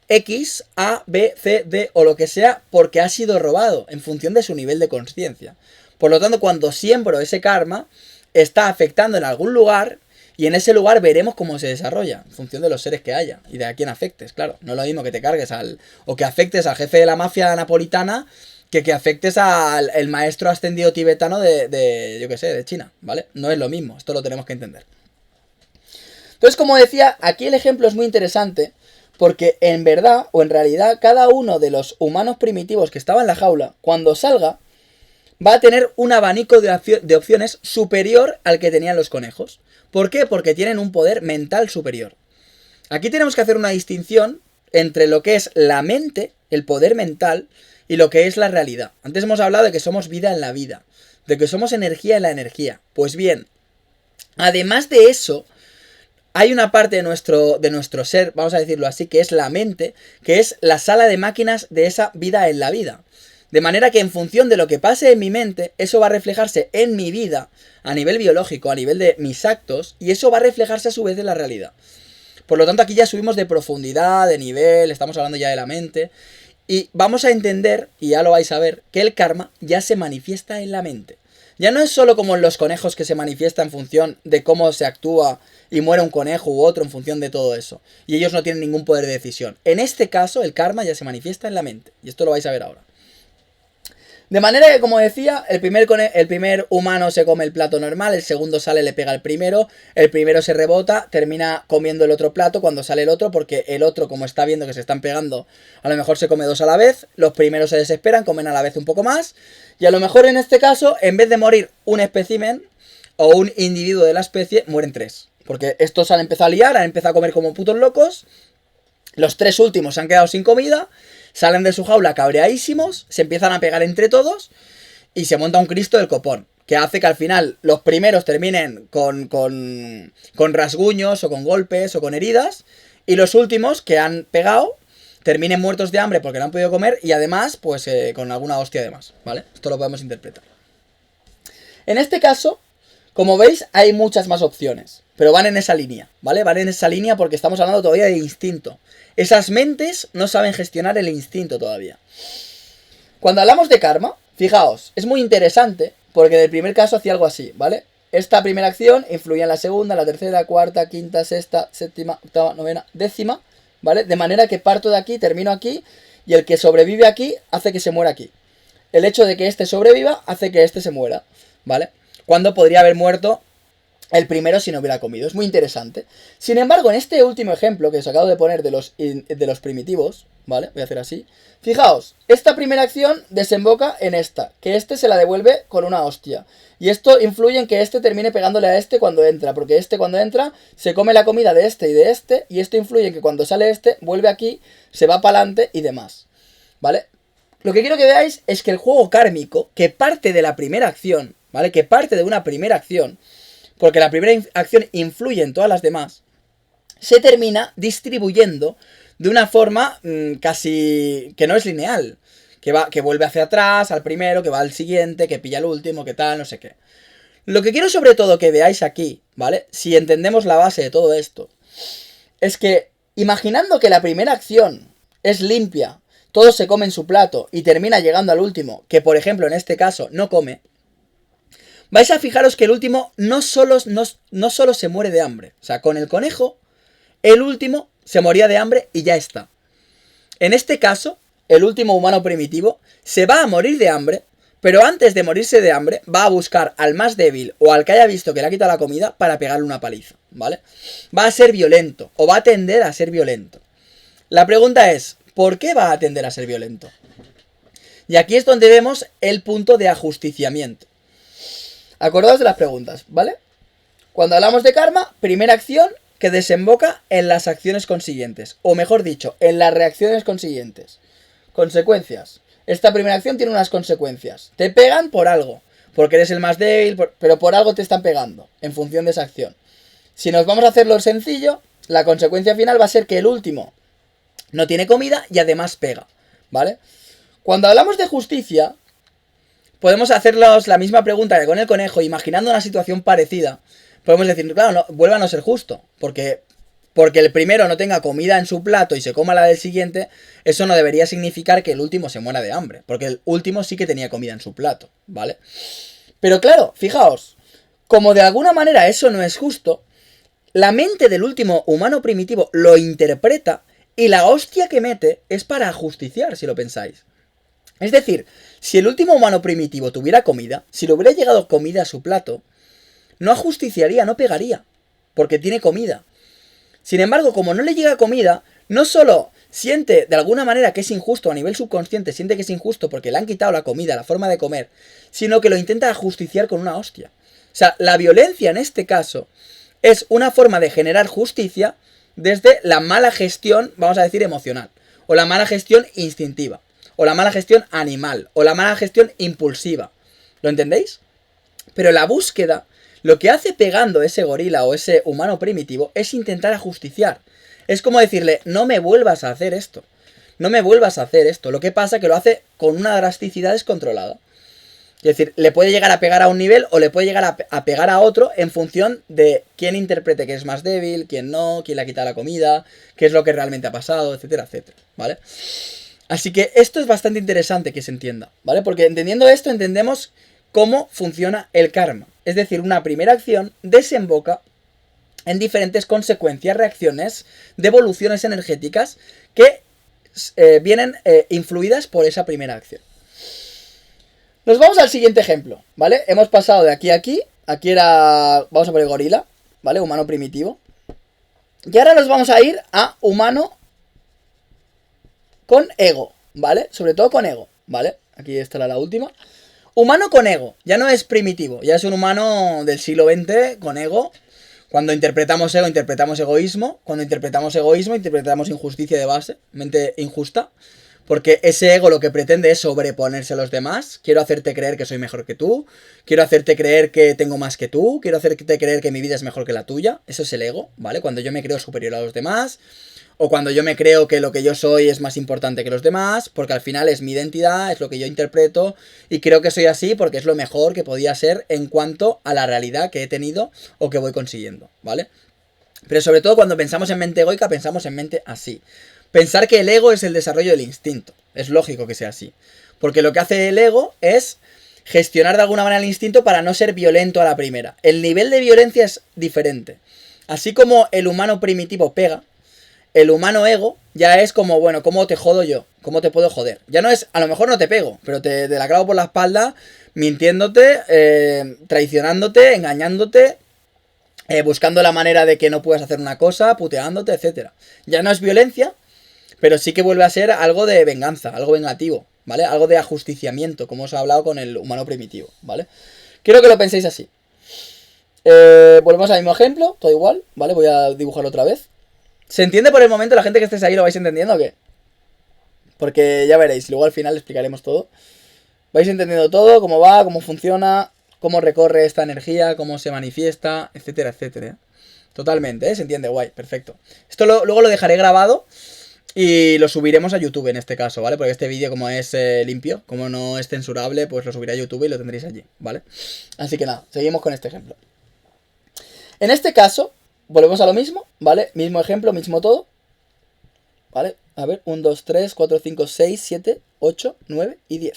X, A, B, C, D o lo que sea porque ha sido robado en función de su nivel de consciencia. Por lo tanto, cuando siembro ese karma, está afectando en algún lugar y en ese lugar veremos cómo se desarrolla en función de los seres que haya y de a quién afectes, claro. No es lo mismo que te cargues o que afectes al jefe de la mafia napolitana que afectes al el maestro ascendido tibetano yo qué sé, de China, ¿vale? No es lo mismo, esto lo tenemos que entender. Entonces, como decía, aquí el ejemplo es muy interesante porque en verdad o en realidad cada uno de los humanos primitivos que estaba en la jaula, cuando salga, va a tener un abanico de opciones superior al que tenían los conejos. ¿Por qué? Porque tienen un poder mental superior. Aquí tenemos que hacer una distinción entre lo que es la mente, el poder mental, y lo que es la realidad. Antes hemos hablado de que somos vida en la vida, de que somos energía en la energía. Pues bien, además de eso, hay una parte de nuestro ser, vamos a decirlo así, que es la mente, que es la sala de máquinas de esa vida en la vida. De manera que en función de lo que pase en mi mente, eso va a reflejarse en mi vida, a nivel biológico, a nivel de mis actos, y eso va a reflejarse a su vez en la realidad. Por lo tanto, aquí ya subimos de profundidad, de nivel, estamos hablando ya de la mente, y vamos a entender, y ya lo vais a ver, que el karma ya se manifiesta en la mente. Ya no es solo como en los conejos que se manifiesta en función de cómo se actúa y muere un conejo u otro en función de todo eso. Y ellos no tienen ningún poder de decisión. En este caso, el karma ya se manifiesta en la mente. Y esto lo vais a ver ahora. De manera que, como decía, el primer humano se come el plato normal, el segundo sale, le pega al primero, el primero se rebota, termina comiendo el otro plato cuando sale el otro, porque el otro, como está viendo que se están pegando, a lo mejor se come dos a la vez, los primeros se desesperan, comen a la vez un poco más, y a lo mejor en este caso, en vez de morir un espécimen o un individuo de la especie, mueren tres. Porque estos han empezado a liar, han empezado a comer como putos locos, los tres últimos se han quedado sin comida, salen de su jaula cabreadísimos, se empiezan a pegar entre todos y se monta un Cristo del copón, que hace que al final los primeros terminen con rasguños o con golpes o con heridas, y los últimos que han pegado terminen muertos de hambre porque no han podido comer y además pues con alguna hostia además, ¿vale? Esto lo podemos interpretar. En este caso, como veis, hay muchas más opciones, pero van en esa línea, ¿vale? Van en esa línea porque estamos hablando todavía de instinto. Esas mentes no saben gestionar el instinto todavía. Cuando hablamos de karma, fijaos, es muy interesante porque en el primer caso hacía algo así, ¿vale? Esta primera acción influía en la segunda, la tercera, cuarta, quinta, sexta, séptima, octava, novena, décima, ¿vale? De manera que parto de aquí, termino aquí, y el que sobrevive aquí hace que se muera aquí. El hecho de que este sobreviva hace que este se muera, ¿vale? Cuando podría haber muerto el primero si no hubiera comido. Es muy interesante. Sin embargo, en este último ejemplo que os acabo de poner de los primitivos, ¿vale? Voy a hacer así. Fijaos, esta primera acción desemboca en esta, que este se la devuelve con una hostia. Y esto influye en que este termine pegándole a este cuando entra, porque este cuando entra se come la comida de este, y esto influye en que cuando sale este, vuelve aquí, se va para adelante y demás, ¿vale? Lo que quiero que veáis es que el juego kármico, que parte de la primera acción, ¿vale? Que parte de una primera acción, porque la primera acción influye en todas las demás, se termina distribuyendo de una forma casi que no es lineal, que vuelve hacia atrás al primero, que va al siguiente, que pilla al último, que tal, no sé qué. Lo que quiero sobre todo que veáis aquí, ¿vale? Si entendemos la base de todo esto, es que imaginando que la primera acción es limpia, todos se comen su plato y termina llegando al último, que por ejemplo en este caso no come, vais a fijaros que el último no solo se muere de hambre. O sea, con el conejo, el último se moría de hambre y ya está. En este caso, el último humano primitivo se va a morir de hambre, pero antes de morirse de hambre va a buscar al más débil o al que haya visto que le ha quitado la comida para pegarle una paliza, ¿vale? Va a ser violento o va a tender a ser violento. La pregunta es, ¿por qué va a tender a ser violento? Y aquí es donde vemos el punto de ajusticiamiento. Acordaos de las preguntas, ¿vale? Cuando hablamos de karma, primera acción que desemboca en las acciones consiguientes. O mejor dicho, en las reacciones consiguientes. Consecuencias. Esta primera acción tiene unas consecuencias. Te pegan por algo. Porque eres el más débil, pero por algo te están pegando. En función de esa acción. Si nos vamos a hacerlo sencillo, la consecuencia final va a ser que el último no tiene comida y además pega, ¿vale? Cuando hablamos de justicia, podemos hacernos la misma pregunta que con el conejo, imaginando una situación parecida. Podemos decir, claro, no, vuelve a no ser justo, porque el primero no tenga comida en su plato y se coma la del siguiente, eso no debería significar que el último se muera de hambre, porque el último sí que tenía comida en su plato, ¿vale? Pero claro, fijaos, como de alguna manera eso no es justo, la mente del último humano primitivo lo interpreta y la hostia que mete es para ajusticiar, si lo pensáis. Es decir, si el último humano primitivo tuviera comida, si le hubiera llegado comida a su plato, no ajusticiaría, no pegaría, porque tiene comida. Sin embargo, como no le llega comida, no solo siente de alguna manera que es injusto a nivel subconsciente, siente que es injusto porque le han quitado la comida, la forma de comer, sino que lo intenta ajusticiar con una hostia. O sea, la violencia en este caso es una forma de generar justicia desde la mala gestión, vamos a decir, emocional, o la mala gestión instintiva, o la mala gestión animal, o la mala gestión impulsiva. ¿Lo entendéis? Pero la búsqueda, lo que hace pegando ese gorila o ese humano primitivo es intentar ajusticiar. Es como decirle, no me vuelvas a hacer esto. No me vuelvas a hacer esto. Lo que pasa es que lo hace con una drasticidad descontrolada. Es decir, le puede llegar a pegar a un nivel o le puede llegar a pegar a otro en función de quién interprete que es más débil, quién no, quién le ha quitado la comida, qué es lo que realmente ha pasado, etcétera, etcétera, ¿vale? Así que esto es bastante interesante que se entienda, ¿vale? Porque entendiendo esto entendemos cómo funciona el karma. Es decir, una primera acción desemboca en diferentes consecuencias, reacciones, devoluciones energéticas que vienen influidas por esa primera acción. Nos vamos al siguiente ejemplo, ¿vale? Hemos pasado de aquí a aquí. Aquí era, vamos a poner gorila, ¿vale? Humano primitivo. Y ahora nos vamos a ir a humano con ego, ¿vale? Sobre todo con ego, ¿vale? Aquí estará la última. Humano con ego, ya no es primitivo, ya es un humano del siglo XX con ego. Cuando interpretamos ego, interpretamos egoísmo. Cuando interpretamos egoísmo, interpretamos injusticia de base, mente injusta. Porque ese ego lo que pretende es sobreponerse a los demás. Quiero hacerte creer que soy mejor que tú. Quiero hacerte creer que tengo más que tú. Quiero hacerte creer que mi vida es mejor que la tuya. Eso es el ego, ¿vale? Cuando yo me creo superior a los demás. O cuando yo me creo que lo que yo soy es más importante que los demás. Porque al final es mi identidad, es lo que yo interpreto. Y creo que soy así porque es lo mejor que podía ser en cuanto a la realidad que he tenido o que voy consiguiendo, ¿vale? Pero sobre todo cuando pensamos en mente egoica, pensamos en mente así. Pensar que el ego es el desarrollo del instinto. Es lógico que sea así. Porque lo que hace el ego es gestionar de alguna manera el instinto para no ser violento a la primera. El nivel de violencia es diferente. Así como el humano primitivo pega, el humano ego ya es como, bueno, ¿cómo te jodo yo? ¿Cómo te puedo joder? Ya no es, a lo mejor no te pego, pero te la clavo por la espalda, mintiéndote, traicionándote, engañándote, buscando la manera de que no puedas hacer una cosa, puteándote, etcétera. Ya no es violencia, pero sí que vuelve a ser algo de venganza, algo vengativo, ¿vale? Algo de ajusticiamiento, como os he hablado con el humano primitivo, ¿vale? Quiero que lo penséis así. Volvemos al mismo ejemplo, todo igual, ¿vale? Voy a dibujarlo otra vez. ¿Se entiende por el momento? ¿La gente que estéis ahí lo vais entendiendo o qué? Porque ya veréis, luego al final explicaremos todo. ¿Vais entendiendo todo? ¿Cómo va? ¿Cómo funciona? ¿Cómo recorre esta energía? ¿Cómo se manifiesta? Etcétera, etcétera. Totalmente, ¿eh? Se entiende, guay, perfecto. Esto luego lo dejaré grabado y lo subiremos a YouTube en este caso, ¿vale? Porque este vídeo como es limpio, como no es censurable, pues lo subiré a YouTube y lo tendréis allí, ¿vale? Así que nada, seguimos con este ejemplo. En este caso, volvemos a lo mismo, ¿vale? Mismo ejemplo, mismo todo, ¿vale? A ver, 1, 2, 3, 4, 5, 6, 7, 8, 9 y 10.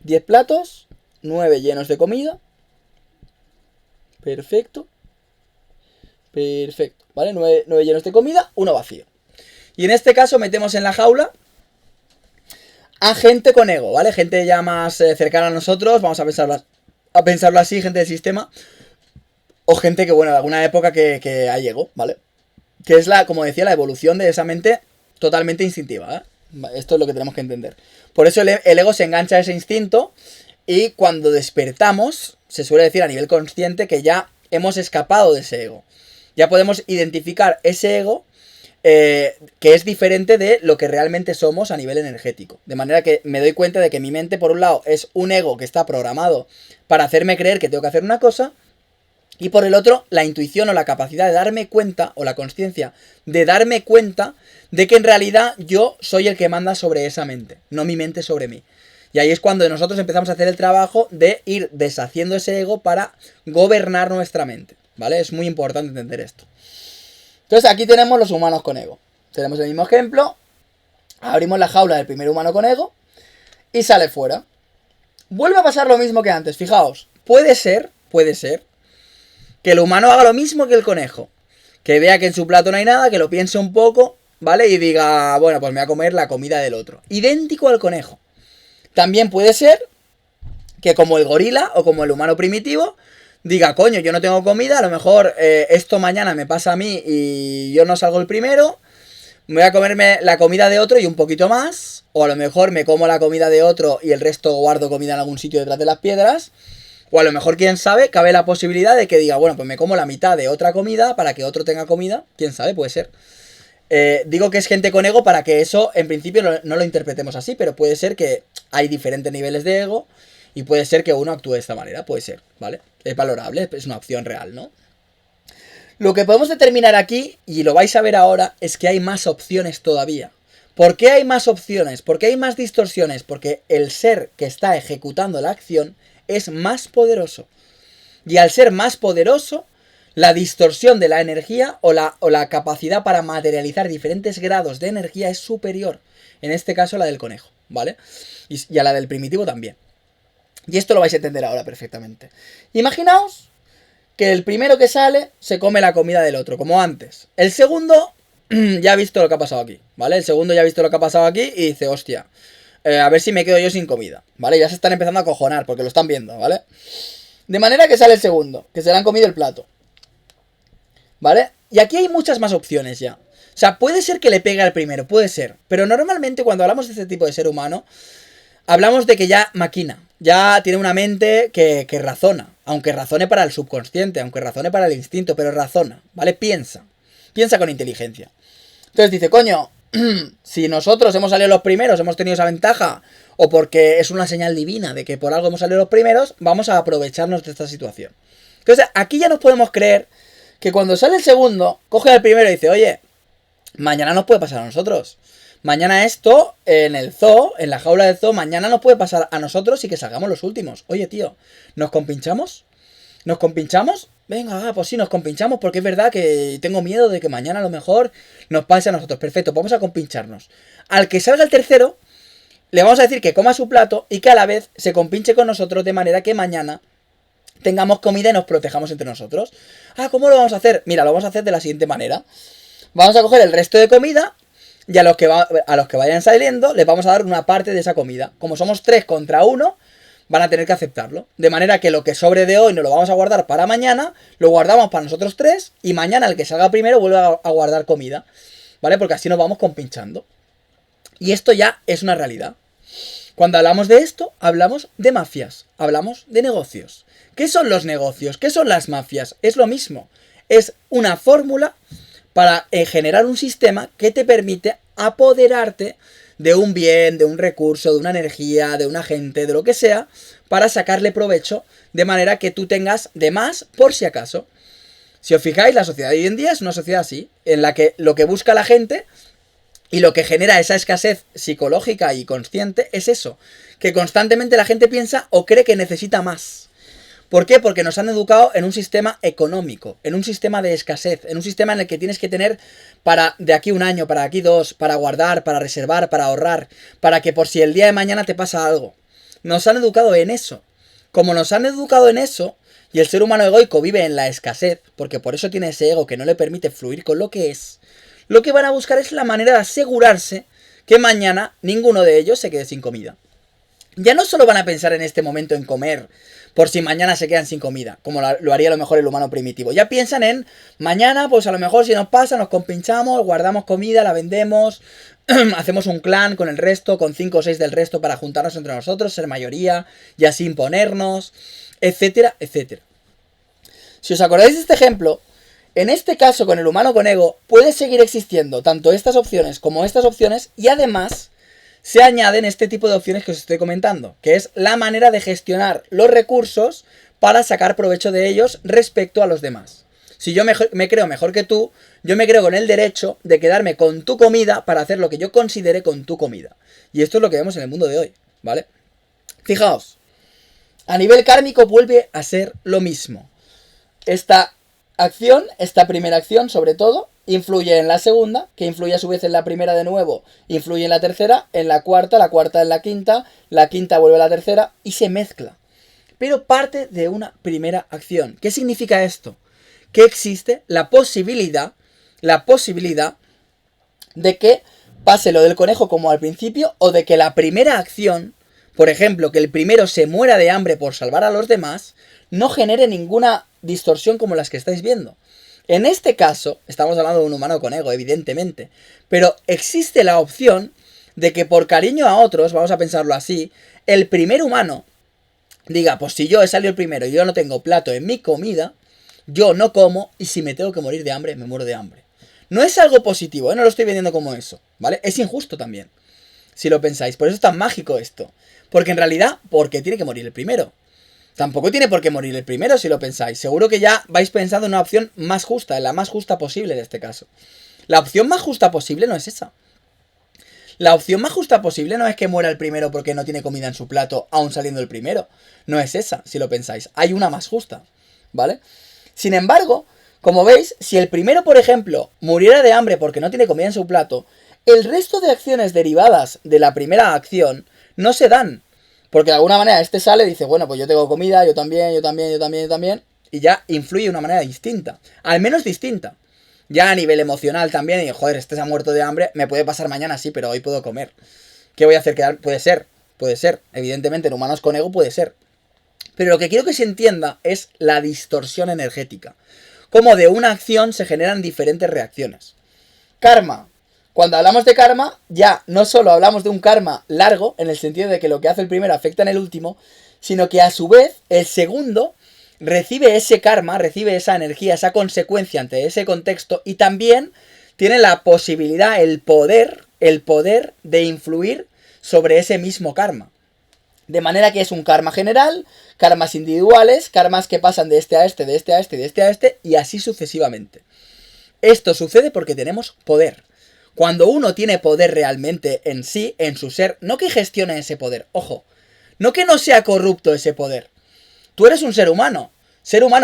10 platos, 9 llenos de comida. Perfecto. Perfecto, ¿vale? 9 llenos de comida, 1 vacío. Y en este caso metemos en la jaula a gente con ego, ¿vale? Gente ya más cercana a nosotros, vamos a pensarlo así, gente del sistema. O gente que, bueno, de alguna época que hay ego, ¿vale? Que es como decía, la evolución de esa mente totalmente instintiva, ¿eh? Esto es lo que tenemos que entender. Por eso el ego se engancha a ese instinto y cuando despertamos, se suele decir a nivel consciente que ya hemos escapado de ese ego. Ya podemos identificar ese ego que es diferente de lo que realmente somos a nivel energético. De manera que me doy cuenta de que mi mente, por un lado, es un ego que está programado para hacerme creer que tengo que hacer una cosa. Y por el otro, la intuición o la capacidad de darme cuenta, o la consciencia de darme cuenta de que en realidad yo soy el que manda sobre esa mente, no mi mente sobre mí. Y ahí es cuando nosotros empezamos a hacer el trabajo de ir deshaciendo ese ego para gobernar nuestra mente, ¿vale? Es muy importante entender esto. Entonces aquí tenemos los humanos con ego. Tenemos el mismo ejemplo, abrimos la jaula del primer humano con ego y sale fuera. Vuelve a pasar lo mismo que antes, fijaos, puede ser que el humano haga lo mismo que el conejo. Que vea que en su plato no hay nada, que lo piense un poco, ¿vale? Y diga, bueno, pues me voy a comer la comida del otro. Idéntico al conejo. También puede ser que como el gorila o como el humano primitivo diga, coño, yo no tengo comida, a lo mejor esto mañana me pasa a mí y yo no salgo el primero, me voy a comerme la comida de otro y un poquito más, o a lo mejor me como la comida de otro y el resto guardo comida en algún sitio detrás de las piedras, o a lo mejor, quién sabe, cabe la posibilidad de que diga, bueno, pues me como la mitad de otra comida para que otro tenga comida, quién sabe, puede ser. Digo que es gente con ego para que eso en principio no lo interpretemos así, pero puede ser que hay diferentes niveles de ego y puede ser que uno actúe de esta manera, puede ser, ¿vale? Es valorable, es una opción real, ¿no? Lo que podemos determinar aquí, y lo vais a ver ahora, es que hay más opciones todavía. ¿Por qué hay más opciones? ¿Por qué hay más distorsiones? Porque el ser que está ejecutando la acción es más poderoso. Y al ser más poderoso, la distorsión de la energía o la capacidad para materializar diferentes grados de energía es superior. En este caso la del conejo, ¿vale? Y a la del primitivo también. Y esto lo vais a entender ahora perfectamente. Imaginaos que el primero que sale se come la comida del otro, como antes. El segundo ya ha visto lo que ha pasado aquí, ¿vale? El segundo ya ha visto lo que ha pasado aquí y dice, hostia, a ver si me quedo yo sin comida, ¿vale? Ya se están empezando a cojonar porque lo están viendo, ¿vale? De manera que sale el segundo, que se le han comido el plato, ¿vale? Y aquí hay muchas más opciones ya. O sea, puede ser que le pegue al primero, puede ser. Pero normalmente cuando hablamos de este tipo de ser humano, hablamos de que ya maquina, ya tiene una mente que razona. Aunque razone para el subconsciente, aunque razone para el instinto, pero razona, ¿vale? Piensa con inteligencia. Entonces dice, coño, si nosotros hemos salido los primeros, hemos tenido esa ventaja, o porque es una señal divina de que por algo hemos salido los primeros, vamos a aprovecharnos de esta situación. Entonces aquí ya nos podemos creer que cuando sale el segundo, coge al primero y dice, oye, mañana nos puede pasar a nosotros. Mañana esto, en el zoo, en la jaula del zoo, mañana nos puede pasar a nosotros y que salgamos los últimos. Oye, tío, ¿nos compinchamos? ¿Nos compinchamos? Venga, pues sí, nos compinchamos porque es verdad que tengo miedo de que mañana a lo mejor nos pase a nosotros. Perfecto, vamos a compincharnos. Al que salga el tercero, le vamos a decir que coma su plato y que a la vez se compinche con nosotros de manera que mañana tengamos comida y nos protejamos entre nosotros. Ah, ¿cómo lo vamos a hacer? Mira, lo vamos a hacer de la siguiente manera. Vamos a coger el resto de comida y a los que vayan saliendo les vamos a dar una parte de esa comida. Como somos 3 contra 1, van a tener que aceptarlo. De manera que lo que sobre de hoy nos lo vamos a guardar para mañana, lo guardamos para nosotros 3 y mañana el que salga primero vuelve a guardar comida. ¿Vale? Porque así nos vamos compinchando. Y esto ya es una realidad. Cuando hablamos de esto, hablamos de mafias, hablamos de negocios. ¿Qué son los negocios? ¿Qué son las mafias? Es lo mismo. Es una fórmula para generar un sistema que te permite apoderarte de un bien, de un recurso, de una energía, de un agente, de lo que sea, para sacarle provecho de manera que tú tengas de más por si acaso. Si os fijáis, la sociedad de hoy en día es una sociedad así, en la que lo que busca la gente y lo que genera esa escasez psicológica y consciente es eso, que constantemente la gente piensa o cree que necesita más. ¿Por qué? Porque nos han educado en un sistema económico, en un sistema de escasez, en un sistema en el que tienes que tener para de aquí un año, para aquí 2, para guardar, para reservar, para ahorrar, para que por si el día de mañana te pasa algo. Nos han educado en eso. Como nos han educado en eso, y el ser humano egoico vive en la escasez, porque por eso tiene ese ego que no le permite fluir con lo que es, lo que van a buscar es la manera de asegurarse que mañana ninguno de ellos se quede sin comida. Ya no solo van a pensar en este momento en comer, por si mañana se quedan sin comida, como lo haría a lo mejor el humano primitivo. Ya piensan en mañana, pues a lo mejor si nos pasa, nos compinchamos, guardamos comida, la vendemos, hacemos un clan con el resto, con 5 o 6 del resto para juntarnos entre nosotros, ser mayoría y así imponernos, etcétera, etcétera. Si os acordáis de este ejemplo, en este caso con el humano con ego puede seguir existiendo tanto estas opciones como estas opciones y además se añaden este tipo de opciones que os estoy comentando, que es la manera de gestionar los recursos para sacar provecho de ellos respecto a los demás. Si yo me creo mejor que tú, yo me creo con el derecho de quedarme con tu comida para hacer lo que yo considere con tu comida. Y esto es lo que vemos en el mundo de hoy, ¿vale? Fijaos, a nivel kármico vuelve a ser lo mismo. Esta acción, esta primera acción sobre todo, influye en la segunda, que influye a su vez en la primera de nuevo, influye en la tercera, en la cuarta en la quinta vuelve a la tercera y se mezcla. Pero parte de una primera acción. ¿Qué significa esto? Que existe la posibilidad de que pase lo del conejo como al principio o de que la primera acción por ejemplo, que el primero se muera de hambre por salvar a los demás, no genere ninguna distorsión como las que estáis viendo. En este caso, estamos hablando de un humano con ego, evidentemente, pero existe la opción de que por cariño a otros, vamos a pensarlo así, el primer humano diga, pues si yo he salido el primero y yo no tengo plato en mi comida, yo no como y si me tengo que morir de hambre, me muero de hambre. No es algo positivo, no lo estoy vendiendo como eso, ¿vale? Es injusto también, si lo pensáis. Por eso es tan mágico esto. Porque en realidad, ¿por qué tiene que morir el primero? Tampoco tiene por qué morir el primero si lo pensáis. Seguro que ya vais pensando en una opción más justa, en la más justa posible en este caso. La opción más justa posible no es esa. La opción más justa posible no es que muera el primero porque no tiene comida en su plato, aún saliendo el primero. No es esa, si lo pensáis. Hay una más justa, ¿vale? Sin embargo, como veis, si el primero, por ejemplo, muriera de hambre porque no tiene comida en su plato, el resto de acciones derivadas de la primera acción no se dan. Porque de alguna manera este sale y dice, bueno, pues yo tengo comida, yo también, y ya influye de una manera distinta. Al menos distinta. Ya a nivel emocional también, y joder, este se ha muerto de hambre, me puede pasar mañana, sí, pero hoy puedo comer. ¿Qué voy a hacer? Puede ser. Evidentemente, en humanos con ego puede ser. Pero lo que quiero que se entienda es la distorsión energética. Cómo de una acción se generan diferentes reacciones. Karma. Cuando hablamos de karma, ya no solo hablamos de un karma largo, en el sentido de que lo que hace el primero afecta en el último, sino que a su vez el segundo recibe ese karma, recibe esa energía, esa consecuencia ante ese contexto y también tiene la posibilidad, el poder de influir sobre ese mismo karma. De manera que es un karma general, karmas individuales, karmas que pasan de este a este, de este a este, de este a este y así sucesivamente. Esto sucede porque tenemos poder. Cuando uno tiene poder realmente en sí, en su ser, no que gestione ese poder, ojo, no que no sea corrupto ese poder. Tú eres un ser humano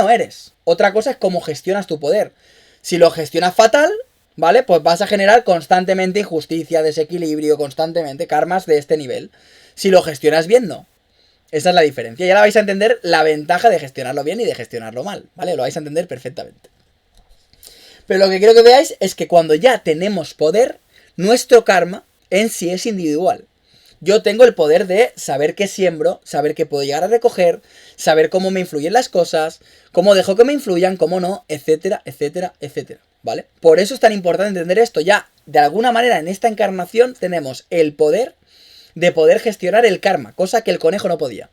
eres. Otra cosa es cómo gestionas tu poder. Si lo gestionas fatal, ¿vale? Pues vas a generar constantemente injusticia, desequilibrio, constantemente karmas de este nivel. Si lo gestionas bien, no. Esa es la diferencia. Y ahora vais a entender la ventaja de gestionarlo bien y de gestionarlo mal, ¿vale? Lo vais a entender perfectamente. Pero lo que quiero que veáis es que cuando ya tenemos poder, nuestro karma en sí es individual. Yo tengo el poder de saber qué siembro, saber qué puedo llegar a recoger, saber cómo me influyen las cosas, cómo dejo que me influyan, cómo no, etcétera, etcétera, etcétera, ¿vale? Por eso es tan importante entender esto. Ya, de alguna manera, en esta encarnación tenemos el poder de poder gestionar el karma, cosa que el conejo no podía.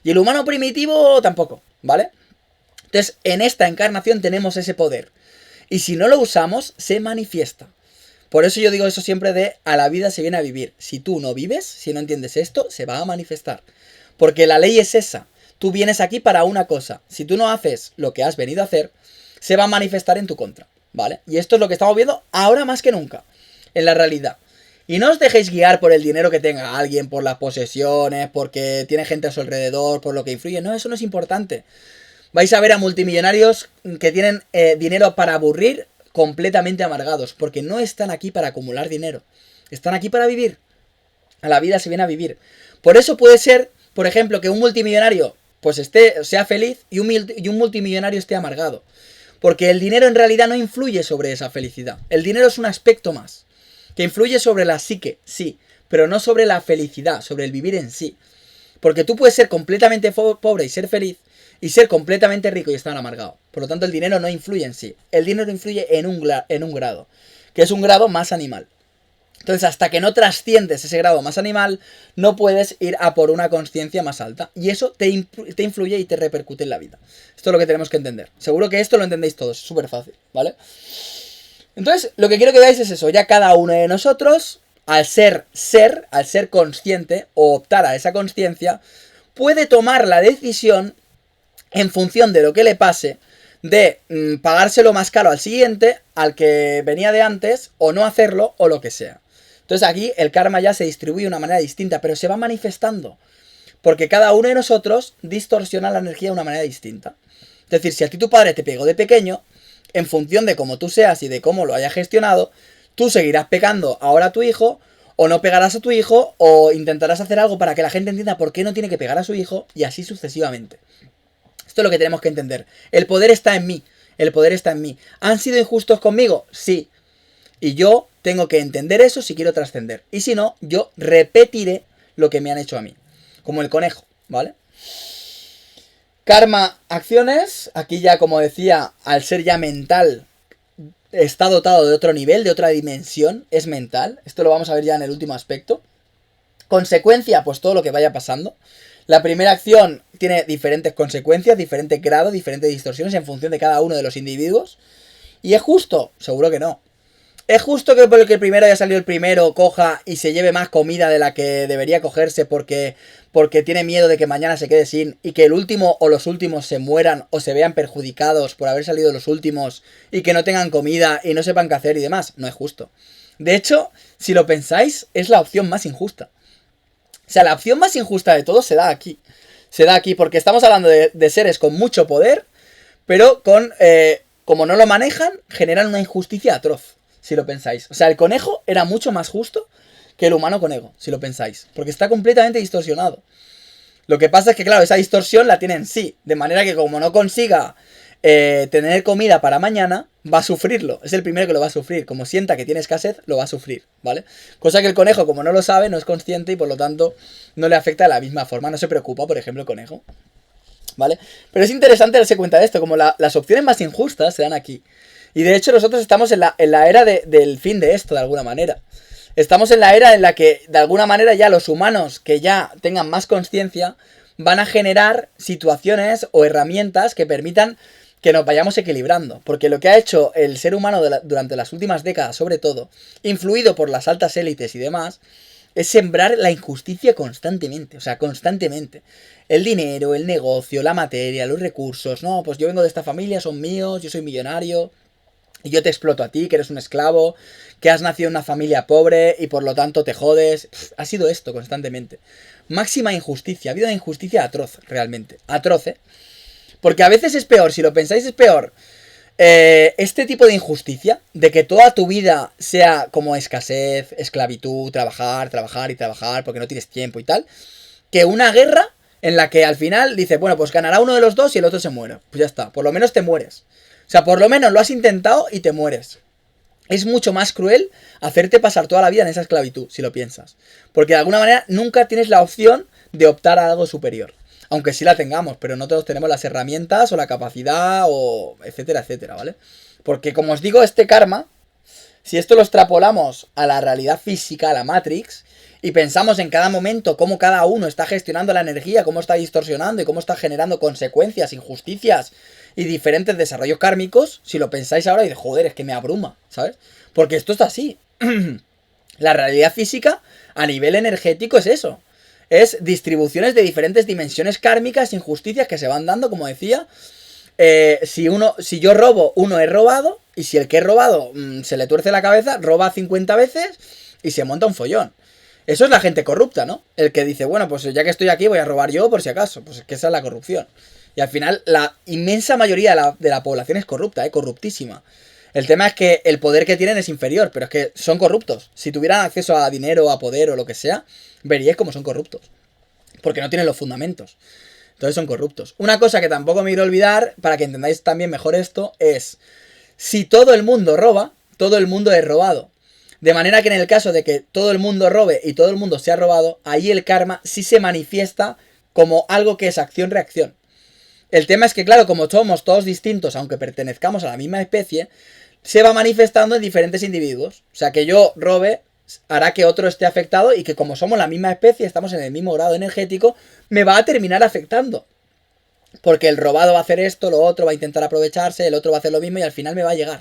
Y el humano primitivo tampoco, ¿vale? Entonces, en esta encarnación tenemos ese poder. Y si no lo usamos, se manifiesta. Por eso yo digo eso siempre de a la vida se viene a vivir. Si tú no vives, si no entiendes esto, se va a manifestar. Porque la ley es esa. Tú vienes aquí para una cosa. Si tú no haces lo que has venido a hacer, se va a manifestar en tu contra, ¿vale? Y esto es lo que estamos viendo ahora más que nunca, en la realidad. Y no os dejéis guiar por el dinero que tenga alguien, por las posesiones, porque tiene gente a su alrededor, por lo que influye. No, eso no es importante. Vais a ver a multimillonarios que tienen dinero para aburrir, completamente amargados, porque no están aquí para acumular dinero, están aquí para vivir. A la vida se viene a vivir. Por eso puede ser, por ejemplo, que un multimillonario pues sea feliz y un multimillonario esté amargado. Porque el dinero en realidad no influye sobre esa felicidad. El dinero es un aspecto más, que influye sobre la psique, sí, pero no sobre la felicidad, sobre el vivir en sí. Porque tú puedes ser completamente pobre y ser feliz, y ser completamente rico y estar amargado. Por lo tanto, el dinero no influye en sí. El dinero influye en un grado, que es un grado más animal. Entonces, hasta que no trasciendes ese grado más animal, no puedes ir a por una conciencia más alta. Y eso te influye y te repercute en la vida. Esto es lo que tenemos que entender. Seguro que esto lo entendéis todos. Es súper fácil, ¿vale? Entonces, lo que quiero que veáis es eso. Ya cada uno de nosotros, al ser consciente o optar a esa conciencia, puede tomar la decisión en función de lo que le pase, de pagárselo más caro al siguiente, al que venía de antes, o no hacerlo, o lo que sea. Entonces aquí el karma ya se distribuye de una manera distinta, pero se va manifestando. Porque cada uno de nosotros distorsiona la energía de una manera distinta. Es decir, si a ti tu padre te pegó de pequeño, en función de cómo tú seas y de cómo lo hayas gestionado, tú seguirás pegando ahora a tu hijo, o no pegarás a tu hijo, o intentarás hacer algo para que la gente entienda por qué no tiene que pegar a su hijo, y así sucesivamente. Esto es lo que tenemos que entender. El poder está en mí. El poder está en mí. ¿Han sido injustos conmigo? Sí. Y yo tengo que entender eso si quiero trascender. Y si no, yo repetiré lo que me han hecho a mí. como el conejo, ¿vale? Karma, acciones. Aquí ya, como decía, al ser ya mental, está dotado de otro nivel, de otra dimensión. Es mental. Esto lo vamos a ver ya en el último aspecto. Consecuencia, pues todo lo que vaya pasando. La primera acción tiene diferentes consecuencias, diferentes grados, diferentes distorsiones en función de cada uno de los individuos. ¿Y es justo? Seguro que no. ¿Es justo que por el que el primero haya salido el primero coja y se lleve más comida de la que debería cogerse porque tiene miedo de que mañana se quede sin, y que el último o los últimos se mueran o se vean perjudicados por haber salido los últimos y que no tengan comida y no sepan qué hacer y demás? No es justo. De hecho, si lo pensáis, es la opción más injusta. O sea, la opción más injusta de todo se da aquí. Se da aquí porque estamos hablando de seres con mucho poder, pero como no lo manejan, generan una injusticia atroz. Si lo pensáis. O sea, el conejo era mucho más justo que el humano conejo, si lo pensáis. Porque está completamente distorsionado. Lo que pasa es que, claro, esa distorsión la tiene en sí. De manera que como no consiga tener comida para mañana, va a sufrirlo. Es el primero que lo va a sufrir. Como sienta que tiene escasez, lo va a sufrir, ¿vale? Cosa que el conejo, como no lo sabe, no es consciente y por lo tanto no le afecta de la misma forma. No se preocupa, por ejemplo, el conejo, ¿vale? Pero es interesante darse cuenta de esto. Como las opciones más injustas se dan aquí. Y de hecho nosotros estamos en la era del fin de esto, de alguna manera. Estamos en la era en la que, de alguna manera, ya los humanos que ya tengan más conciencia van a generar situaciones o herramientas que permitan que nos vayamos equilibrando. Porque lo que ha hecho el ser humano durante las últimas décadas, sobre todo, influido por las altas élites y demás, es sembrar la injusticia constantemente. O sea, constantemente. El dinero, el negocio, la materia, los recursos. No, pues yo vengo de esta familia, son míos, yo soy millonario. Y yo te exploto a ti, que eres un esclavo, que has nacido en una familia pobre y por lo tanto te jodes. Ha sido esto constantemente. Máxima injusticia. Ha habido una injusticia atroz, realmente. Atroz, ¿eh? Porque a veces es peor, si lo pensáis es peor. Este tipo de injusticia, de que toda tu vida sea como escasez, esclavitud, trabajar y trabajar porque no tienes tiempo y tal, que una guerra en la que al final dice, bueno, pues ganará uno de los dos y el otro se muere. Pues ya está, por lo menos te mueres. O sea, por lo menos lo has intentado y te mueres. Es mucho más cruel hacerte pasar toda la vida en esa esclavitud, si lo piensas. Porque de alguna manera nunca tienes la opción de optar a algo superior. Aunque sí la tengamos, pero no todos tenemos las herramientas o la capacidad o etcétera, etcétera, ¿vale? Porque como os digo, este karma, si esto lo extrapolamos a la realidad física, a la Matrix, y pensamos en cada momento cómo cada uno está gestionando la energía, cómo está distorsionando y cómo está generando consecuencias, injusticias y diferentes desarrollos kármicos, si lo pensáis ahora y de joder, es que me abruma, ¿sabes? Porque esto está así. La realidad física a nivel energético es eso. Es distribuciones de diferentes dimensiones kármicas, injusticias que se van dando, como decía. Si yo robo, uno he robado. Y si el que he robado se le tuerce la cabeza, roba 50 veces y se monta un follón. Eso es la gente corrupta, ¿no? El que dice, bueno, pues ya que estoy aquí voy a robar yo por si acaso. Pues es que esa es la corrupción. Y al final la inmensa mayoría de la población es corrupta, corruptísima. El tema es que el poder que tienen es inferior, pero es que son corruptos. Si tuvieran acceso a dinero, a poder o lo que sea, veríais cómo son corruptos. Porque no tienen los fundamentos. Entonces son corruptos. Una cosa que tampoco me quiero olvidar, para que entendáis también mejor esto, es... Si todo el mundo roba, todo el mundo es robado. De manera que en el caso de que todo el mundo robe y todo el mundo sea robado, ahí el karma sí se manifiesta como algo que es acción-reacción. El tema es que, claro, como somos todos distintos, aunque pertenezcamos a la misma especie, se va manifestando en diferentes individuos. O sea, que yo robe hará que otro esté afectado y que como somos la misma especie, estamos en el mismo grado energético, me va a terminar afectando. Porque el robado va a hacer esto, lo otro va a intentar aprovecharse, el otro va a hacer lo mismo y al final me va a llegar.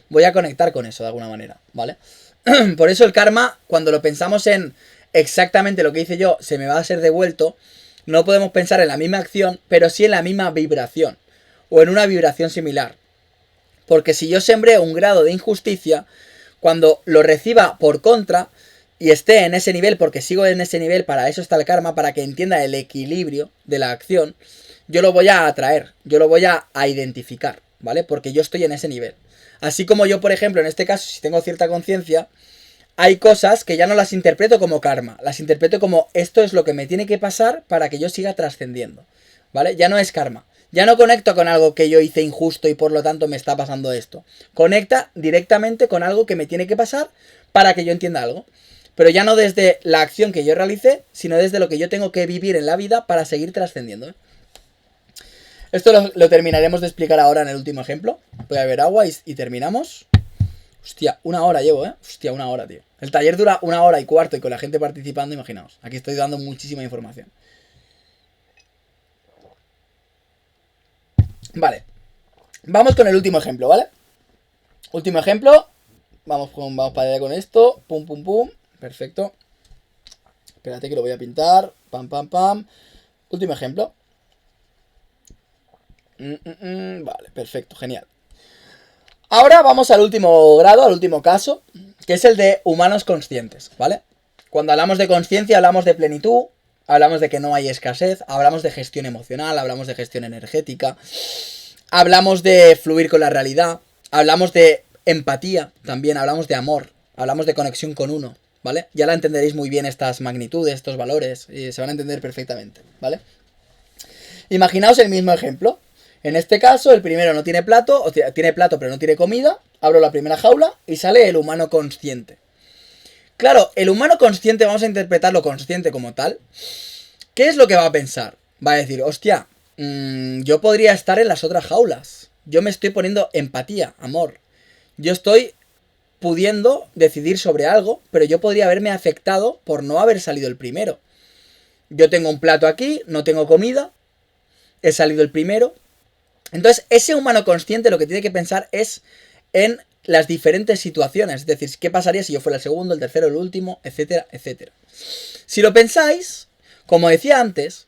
Voy a conectar con eso de alguna manera, ¿vale? Por eso el karma, cuando lo pensamos en exactamente lo que hice yo, se me va a ser devuelto, no podemos pensar en la misma acción, pero sí en la misma vibración. O en una vibración similar. Porque si yo sembré un grado de injusticia, cuando lo reciba por contra y esté en ese nivel, porque sigo en ese nivel, para eso está el karma, para que entienda el equilibrio de la acción, yo lo voy a atraer, yo lo voy a identificar, ¿vale? Porque yo estoy en ese nivel. Así como yo, por ejemplo, en este caso, si tengo cierta conciencia, hay cosas que ya no las interpreto como karma, las interpreto como esto es lo que me tiene que pasar para que yo siga trascendiendo, ¿vale? Ya no es karma. Ya no conecto con algo que yo hice injusto y por lo tanto me está pasando esto. Conecta directamente con algo que me tiene que pasar para que yo entienda algo. pero ya no desde la acción que yo realicé, sino desde lo que yo tengo que vivir en la vida para seguir trascendiendo, ¿eh? Esto lo terminaremos de explicar ahora en el último ejemplo. Voy a beber agua y terminamos. Hostia, 1 hora llevo, ¿eh? Hostia, 1 hora, tío. El taller dura 1 hora y cuarto y con la gente participando, imaginaos. Aquí estoy dando muchísima información. Vale. Vamos con el último ejemplo, ¿vale? Último ejemplo. Vamos para allá con esto. Pum, pum, pum. Perfecto. Espérate que lo voy a pintar. Pam, pam, pam. Último ejemplo. Vale, perfecto, genial. Ahora vamos al último grado, al último caso, que es el de humanos conscientes, ¿vale? Cuando hablamos de conciencia hablamos de plenitud, hablamos de que no hay escasez, hablamos de gestión emocional, hablamos de gestión energética, hablamos de fluir con la realidad, hablamos de empatía también, hablamos de amor, hablamos de conexión con uno, ¿vale? Ya la entenderéis muy bien estas magnitudes, estos valores, y se van a entender perfectamente, ¿vale? Imaginaos el mismo ejemplo. En este caso, el primero no tiene plato, o tiene plato pero no tiene comida. Abro la primera jaula y sale el humano consciente. Claro, el humano consciente, vamos a interpretarlo consciente como tal. ¿Qué es lo que va a pensar? Va a decir, hostia, yo podría estar en las otras jaulas. Yo me estoy poniendo empatía, amor. Yo estoy pudiendo decidir sobre algo, pero yo podría haberme afectado por no haber salido el primero. Yo tengo un plato aquí, no tengo comida, he salido el primero. Entonces, ese humano consciente lo que tiene que pensar es en las diferentes situaciones. Es decir, ¿qué pasaría si yo fuera el segundo, el tercero, el último, etcétera, etcétera? Si lo pensáis, como decía antes,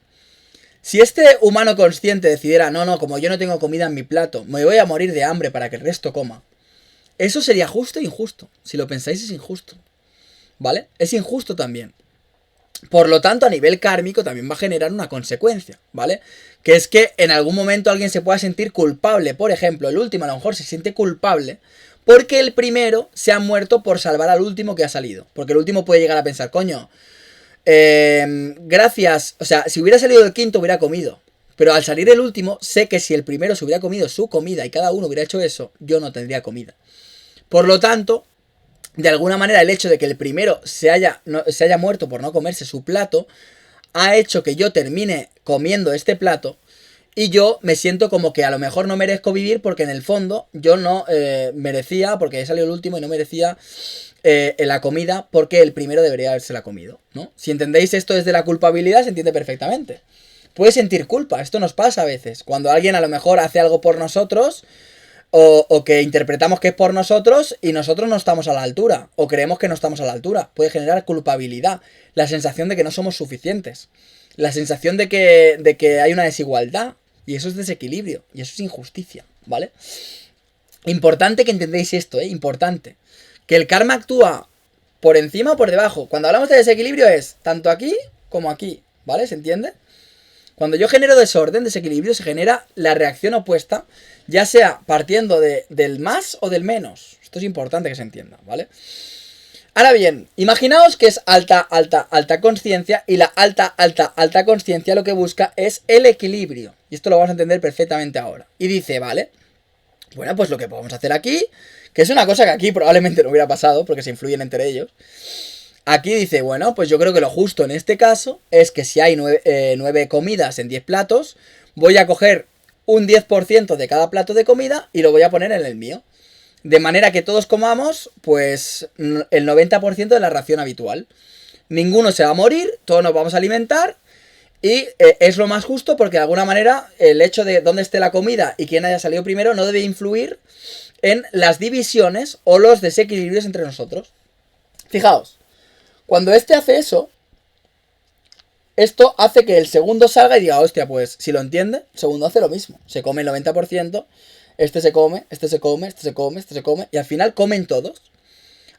si este humano consciente decidiera, no, como yo no tengo comida en mi plato, me voy a morir de hambre para que el resto coma. Eso sería justo e injusto. Si lo pensáis es injusto, ¿vale? Es injusto también. Por lo tanto, a nivel kármico también va a generar una consecuencia, ¿vale? Que es que en algún momento alguien se pueda sentir culpable. Por ejemplo, el último a lo mejor se siente culpable porque el primero se ha muerto por salvar al último que ha salido. Porque el último puede llegar a pensar, coño, gracias, o sea, si hubiera salido el quinto hubiera comido. Pero al salir el último, sé que si el primero se hubiera comido su comida y cada uno hubiera hecho eso, yo no tendría comida. Por lo tanto, de alguna manera el hecho de que el primero se haya muerto por no comerse su plato ha hecho que yo termine comiendo este plato y yo me siento como que a lo mejor no merezco vivir porque en el fondo yo no merecía, porque he salido el último y no merecía la comida porque el primero debería habérsela comido, ¿no? Si entendéis esto desde la culpabilidad se entiende perfectamente. Puedes sentir culpa, esto nos pasa a veces, cuando alguien a lo mejor hace algo por nosotros. O que interpretamos que es por nosotros y nosotros no estamos a la altura. O creemos que no estamos a la altura. Puede generar culpabilidad. La sensación de que no somos suficientes. La sensación de que hay una desigualdad. Y eso es desequilibrio. Y eso es injusticia. ¿Vale? Importante que entendáis esto, ¿eh? Importante. Que el karma actúa por encima o por debajo. Cuando hablamos de desequilibrio es tanto aquí como aquí. ¿Vale? ¿Se entiende? Cuando yo genero desorden, desequilibrio, se genera la reacción opuesta, ya sea partiendo del más o del menos. Esto es importante que se entienda, ¿vale? Ahora bien, imaginaos que es alta consciencia y la alta consciencia lo que busca es el equilibrio. Y esto lo vamos a entender perfectamente ahora. Y dice, vale, bueno, pues lo que podemos hacer aquí, que es una cosa que aquí probablemente no hubiera pasado porque se influyen entre ellos. Aquí dice, bueno, pues yo creo que lo justo en este caso es que si hay 9 comidas en 10 platos, voy a coger un 10% de cada plato de comida y lo voy a poner en el mío. De manera que todos comamos, pues, el 90% de la ración habitual. Ninguno se va a morir, todos nos vamos a alimentar y es lo más justo porque de alguna manera el hecho de dónde esté la comida y quién haya salido primero no debe influir en las divisiones o los desequilibrios entre nosotros. Fijaos. Cuando este hace eso, esto hace que el segundo salga y diga, hostia, pues si lo entiende, el segundo hace lo mismo. Se come el 90%, este se come, este se come, este se come, este se come, y al final comen todos.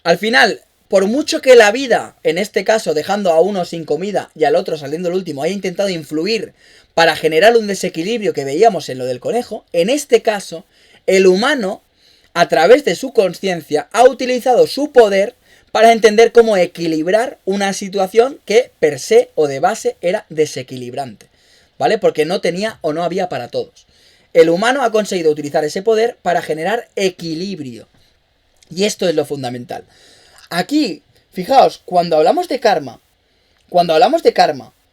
Al final, por mucho que la vida, en este caso dejando a uno sin comida y al otro saliendo el último, haya intentado influir para generar un desequilibrio que veíamos en lo del conejo, en este caso, el humano, a través de su conciencia, ha utilizado su poder para entender cómo equilibrar una situación que per se o de base era desequilibrante, ¿vale? Porque no tenía o no había para todos. El humano ha conseguido utilizar ese poder para generar equilibrio. Y esto es lo fundamental. Aquí, Fijaos, cuando hablamos de karma,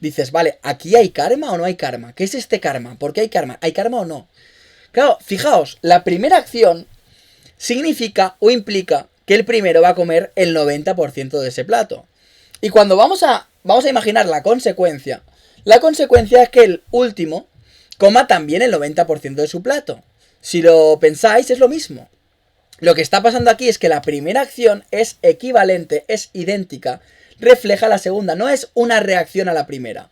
dices, vale, ¿aquí hay karma o no hay karma? ¿Qué es este karma? ¿Por qué hay karma? ¿Hay karma o no? Claro, fijaos, la primera acción significa o implica que el primero va a comer el 90% de ese plato. Y cuando vamos a imaginar la consecuencia es que el último coma también el 90% de su plato. Si lo pensáis, es lo mismo. Lo que está pasando aquí es que la primera acción es equivalente, es idéntica, refleja la segunda, no es una reacción a la primera.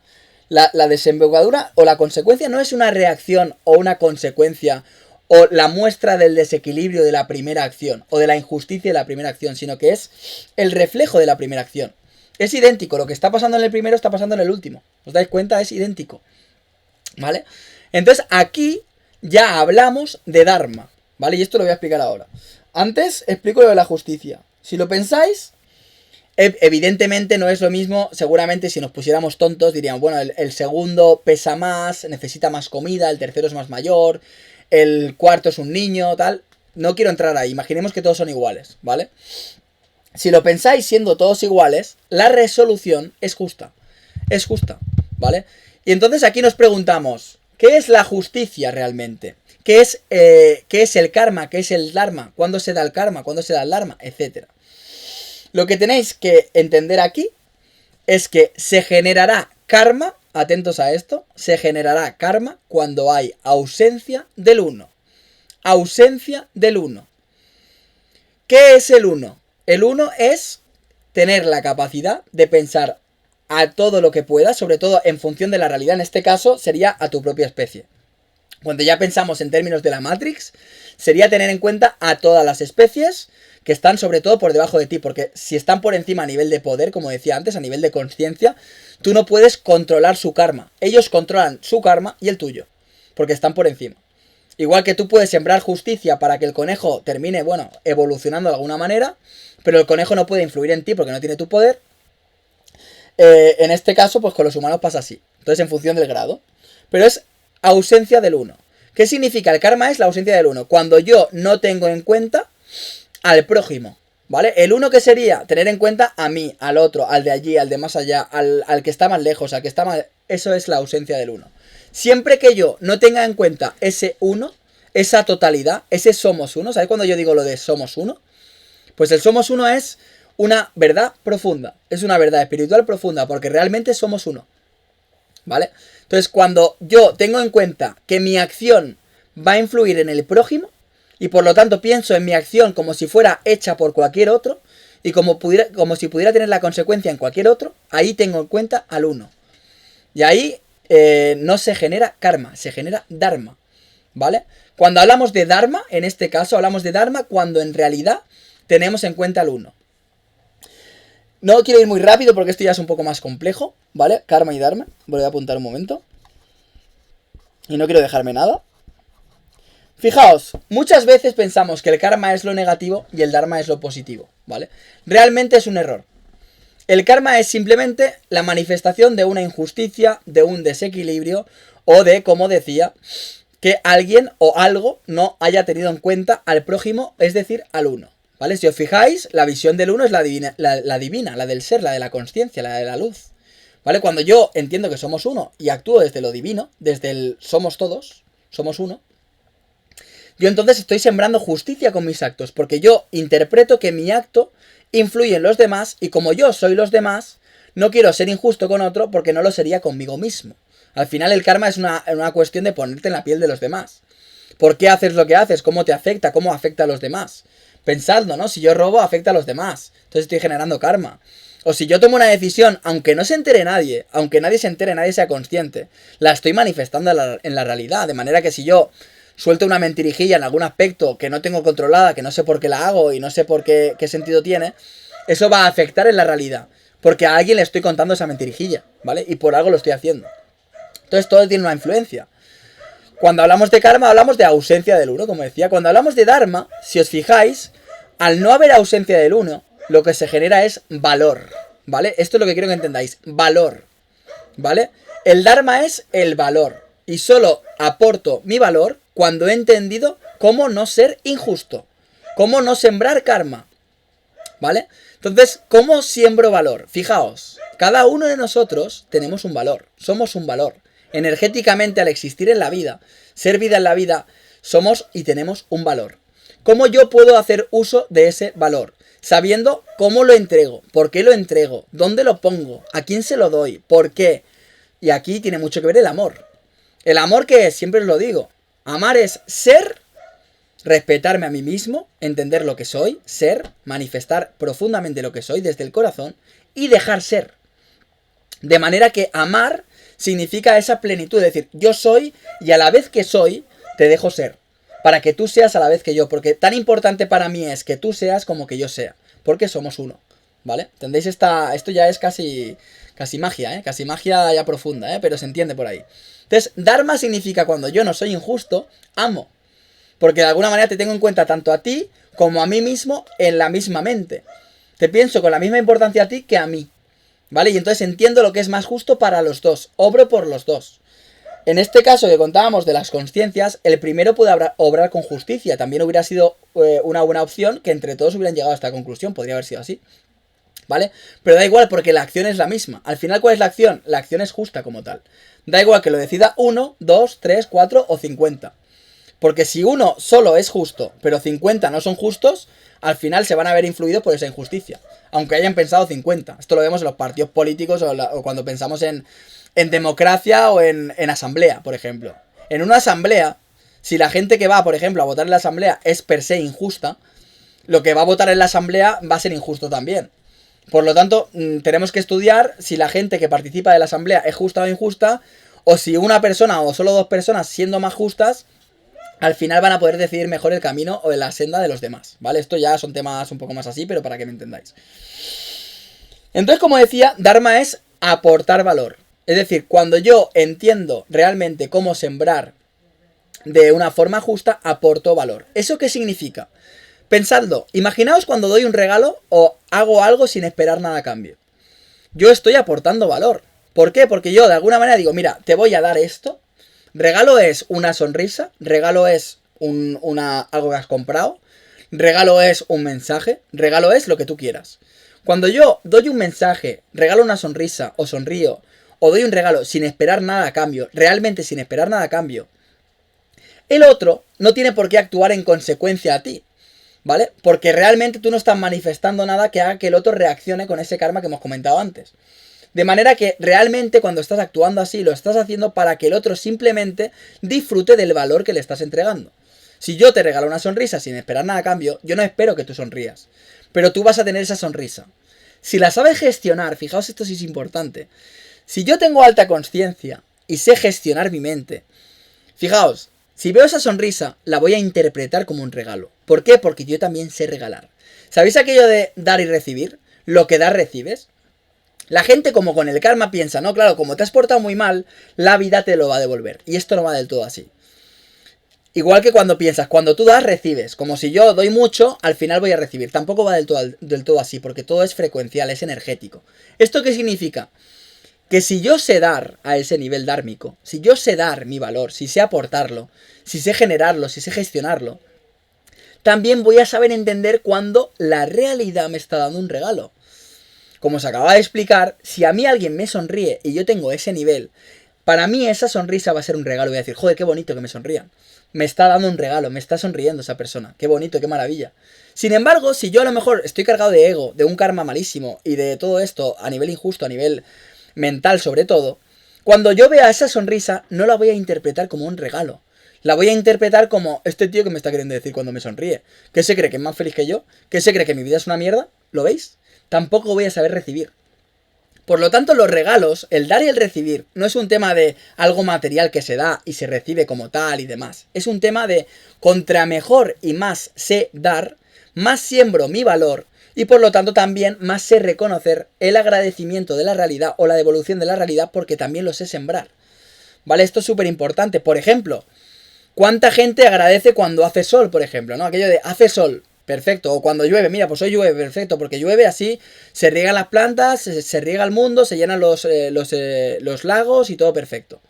La desembocadura o la consecuencia no es una reacción o una consecuencia o la muestra del desequilibrio de la primera acción o de la injusticia de la primera acción, sino que es el reflejo de la primera acción. Es idéntico, lo que está pasando en el primero está pasando en el último. ¿Os dais cuenta? Es idéntico. ¿Vale? Entonces aquí ya hablamos de Dharma, ¿vale? Y esto lo voy a explicar ahora. Antes explico lo de la justicia. Si lo pensáis, evidentemente no es lo mismo. Seguramente si nos pusiéramos tontos dirían, bueno, el segundo pesa más, necesita más comida, el tercero es más mayor, el cuarto es un niño, tal. No quiero entrar ahí, imaginemos que todos son iguales, ¿vale? Si lo pensáis siendo todos iguales, la resolución es justa. Es justa, ¿vale? Y entonces aquí nos preguntamos, ¿qué es la justicia realmente? ¿Qué es el karma? ¿Qué es el dharma? ¿Cuándo se da el karma? ¿Cuándo se da el dharma? Etcétera. Lo que tenéis que entender aquí es que se generará karma, atentos a esto, se generará karma cuando hay ausencia del uno. Ausencia del uno. ¿Qué es el uno? El uno es tener la capacidad de pensar a todo lo que puedas, sobre todo en función de la realidad. En este caso sería a tu propia especie. Cuando ya pensamos en términos de la Matrix, sería tener en cuenta a todas las especies que están sobre todo por debajo de ti, porque si están por encima a nivel de poder, como decía antes, a nivel de conciencia, tú no puedes controlar su karma. Ellos controlan su karma y el tuyo, porque están por encima. Igual que tú puedes sembrar justicia para que el conejo termine, bueno, evolucionando de alguna manera, pero el conejo no puede influir en ti porque no tiene tu poder. En este caso, pues con los humanos pasa así. Entonces, en función del grado. Pero es ausencia del uno. ¿Qué significa? El karma es la ausencia del uno. Cuando yo no tengo en cuenta al prójimo, ¿vale? El uno que sería tener en cuenta a mí, al otro, al de allí, al de más allá, al que está más lejos, al que está más... Eso es la ausencia del uno. Siempre que yo no tenga en cuenta ese uno, esa totalidad, ese somos uno, ¿sabes cuando yo digo lo de somos uno? Pues el somos uno es una verdad profunda, es una verdad espiritual profunda, porque realmente somos uno, ¿vale? Entonces cuando yo tengo en cuenta que mi acción va a influir en el prójimo, y por lo tanto pienso en mi acción como si fuera hecha por cualquier otro, y como si pudiera tener la consecuencia en cualquier otro, ahí tengo en cuenta al uno. Y ahí no se genera karma, se genera dharma, ¿vale? Cuando hablamos de dharma, en este caso hablamos de dharma cuando en realidad tenemos en cuenta al uno. No quiero ir muy rápido porque esto ya es un poco más complejo, ¿vale? Karma y dharma, voy a apuntar un momento. Y no quiero dejarme nada. Fijaos, muchas veces pensamos que el karma es lo negativo y el dharma es lo positivo, ¿vale? Realmente es un error. El karma es simplemente la manifestación de una injusticia, de un desequilibrio o de, como decía, que alguien o algo no haya tenido en cuenta al prójimo, es decir, al uno, ¿vale? Si os fijáis, la visión del uno es la divina, la del ser, la de la consciencia, la de la luz, ¿vale? Cuando yo entiendo que somos uno y actúo desde lo divino, desde el somos todos, somos uno, yo entonces estoy sembrando justicia con mis actos, porque yo interpreto que mi acto influye en los demás y como yo soy los demás, no quiero ser injusto con otro porque no lo sería conmigo mismo. Al final el karma es una cuestión de ponerte en la piel de los demás. ¿Por qué haces lo que haces? ¿Cómo te afecta? ¿Cómo afecta a los demás? Pensadlo, ¿no? Si yo robo, afecta a los demás. Entonces estoy generando karma. O si yo tomo una decisión, aunque no se entere nadie, aunque nadie se entere, nadie sea consciente, la estoy manifestando en la realidad. De manera que si yo suelto una mentirijilla en algún aspecto que no tengo controlada, que no sé por qué la hago y no sé por qué sentido tiene, eso va a afectar en la realidad. Porque a alguien le estoy contando esa mentirijilla, ¿vale? Y por algo lo estoy haciendo. Entonces todo tiene una influencia. Cuando hablamos de karma hablamos de ausencia del uno, como decía. Cuando hablamos de dharma, si os fijáis, al no haber ausencia del uno, lo que se genera es valor, ¿vale? Esto es lo que quiero que entendáis, valor, ¿vale? El dharma es el valor. Y solo aporto mi valor cuando he entendido cómo no ser injusto, cómo no sembrar karma. ¿vale? Entonces, ¿cómo siembro valor? Fijaos, cada uno de nosotros tenemos un valor, somos un valor. Energéticamente, al existir en la vida, ser vida en la vida, somos y tenemos un valor. ¿Cómo yo puedo hacer uso de ese valor? Sabiendo cómo lo entrego, por qué lo entrego, dónde lo pongo, a quién se lo doy, por qué. Y aquí tiene mucho que ver el amor. El amor, que es, siempre os lo digo, amar es ser, respetarme a mí mismo, entender lo que soy, ser, manifestar profundamente lo que soy desde el corazón y dejar ser. De manera que amar significa esa plenitud, es decir, yo soy y a la vez que soy, te dejo ser. Para que tú seas a la vez que yo, porque tan importante para mí es que tú seas como que yo sea, porque somos uno, ¿vale? ¿Entendéis? Esto ya es casi magia, ¿eh? Casi magia ya profunda, ¿eh? Pero se entiende por ahí. Entonces, Dharma significa cuando yo no soy injusto, amo. Porque de alguna manera te tengo en cuenta tanto a ti como a mí mismo en la misma mente. Te pienso con la misma importancia a ti que a mí, ¿vale? Y entonces entiendo lo que es más justo para los dos, obro por los dos. En este caso que contábamos de las consciencias, el primero puede obrar con justicia. También hubiera sido una buena opción que entre todos hubieran llegado a esta conclusión. Podría haber sido así, ¿vale? Pero da igual porque la acción es la misma. Al final, ¿cuál es la acción? La acción es justa como tal. Da igual que lo decida 1, 2, 3, 4 o 50. Porque si uno solo es justo, pero 50 no son justos, al final se van a ver influidos por esa injusticia. Aunque hayan pensado 50. Esto lo vemos en los partidos políticos o cuando pensamos en democracia o en asamblea, por ejemplo. En una asamblea, si la gente que va, por ejemplo, a votar en la asamblea es per se injusta, lo que va a votar en la asamblea va a ser injusto también. Por lo tanto, tenemos que estudiar si la gente que participa de la asamblea es justa o injusta, o si una persona o solo dos personas siendo más justas, al final van a poder decidir mejor el camino o la senda de los demás, ¿vale? Esto ya son temas un poco más así, pero para que me entendáis. Entonces, como decía, Dharma es aportar valor. Es decir, cuando yo entiendo realmente cómo sembrar de una forma justa, aporto valor. ¿Eso qué significa? Pensadlo, imaginaos cuando doy un regalo o hago algo sin esperar nada a cambio. Yo estoy aportando valor. ¿Por qué? Porque yo de alguna manera digo, mira, te voy a dar esto. Regalo es una sonrisa, regalo es algo que has comprado, regalo es un mensaje, regalo es lo que tú quieras. Cuando yo doy un mensaje, regalo una sonrisa o sonrío, o doy un regalo sin esperar nada a cambio, realmente sin esperar nada a cambio, el otro no tiene por qué actuar en consecuencia a ti, ¿vale? Porque realmente tú no estás manifestando nada que haga que el otro reaccione con ese karma que hemos comentado antes. De manera que realmente cuando estás actuando así, lo estás haciendo para que el otro simplemente disfrute del valor que le estás entregando. Si yo te regalo una sonrisa sin esperar nada a cambio, yo no espero que tú sonrías. Pero tú vas a tener esa sonrisa. Si la sabes gestionar, fijaos, esto sí es importante. Si yo tengo alta conciencia y sé gestionar mi mente, fijaos, si veo esa sonrisa, la voy a interpretar como un regalo. ¿Por qué? Porque yo también sé regalar. ¿Sabéis aquello de dar y recibir? Lo que das, recibes. La gente, como con el karma, piensa, no, claro, como te has portado muy mal, la vida te lo va a devolver. Y esto no va del todo así. Igual que cuando piensas, cuando tú das, recibes. Como si yo doy mucho, al final voy a recibir. Tampoco va del todo así, porque todo es frecuencial, es energético. ¿Esto qué significa? Que si yo sé dar a ese nivel dármico, si yo sé dar mi valor, si sé aportarlo, si sé generarlo, si sé gestionarlo, también voy a saber entender cuando la realidad me está dando un regalo. Como os acababa de explicar, si a mí alguien me sonríe y yo tengo ese nivel, para mí esa sonrisa va a ser un regalo. Voy a decir, joder, qué bonito que me sonrían. Me está dando un regalo, me está sonriendo esa persona. Qué bonito, qué maravilla. Sin embargo, si yo a lo mejor estoy cargado de ego, de un karma malísimo y de todo esto a nivel injusto, a nivel mental sobre todo, cuando yo vea esa sonrisa no la voy a interpretar como un regalo. La voy a interpretar como este tío que me está queriendo decir cuando me sonríe. ¿Qué se cree que es más feliz que yo? ¿Qué se cree que mi vida es una mierda? ¿Lo veis? Tampoco voy a saber recibir. Por lo tanto, los regalos, el dar y el recibir, no es un tema de algo material que se da y se recibe como tal y demás. Es un tema de contra mejor y más sé dar, más siembro mi valor y por lo tanto también más sé reconocer el agradecimiento de la realidad o la devolución de la realidad porque también lo sé sembrar. ¿Vale? Esto es súper importante. Por ejemplo, ¿cuánta gente agradece cuando hace sol, por ejemplo? ¿No? Aquello de hace sol. Perfecto, o cuando llueve, mira, pues hoy llueve, perfecto, porque llueve así, se riegan las plantas, se riega el mundo, se llenan los lagos y todo perfecto.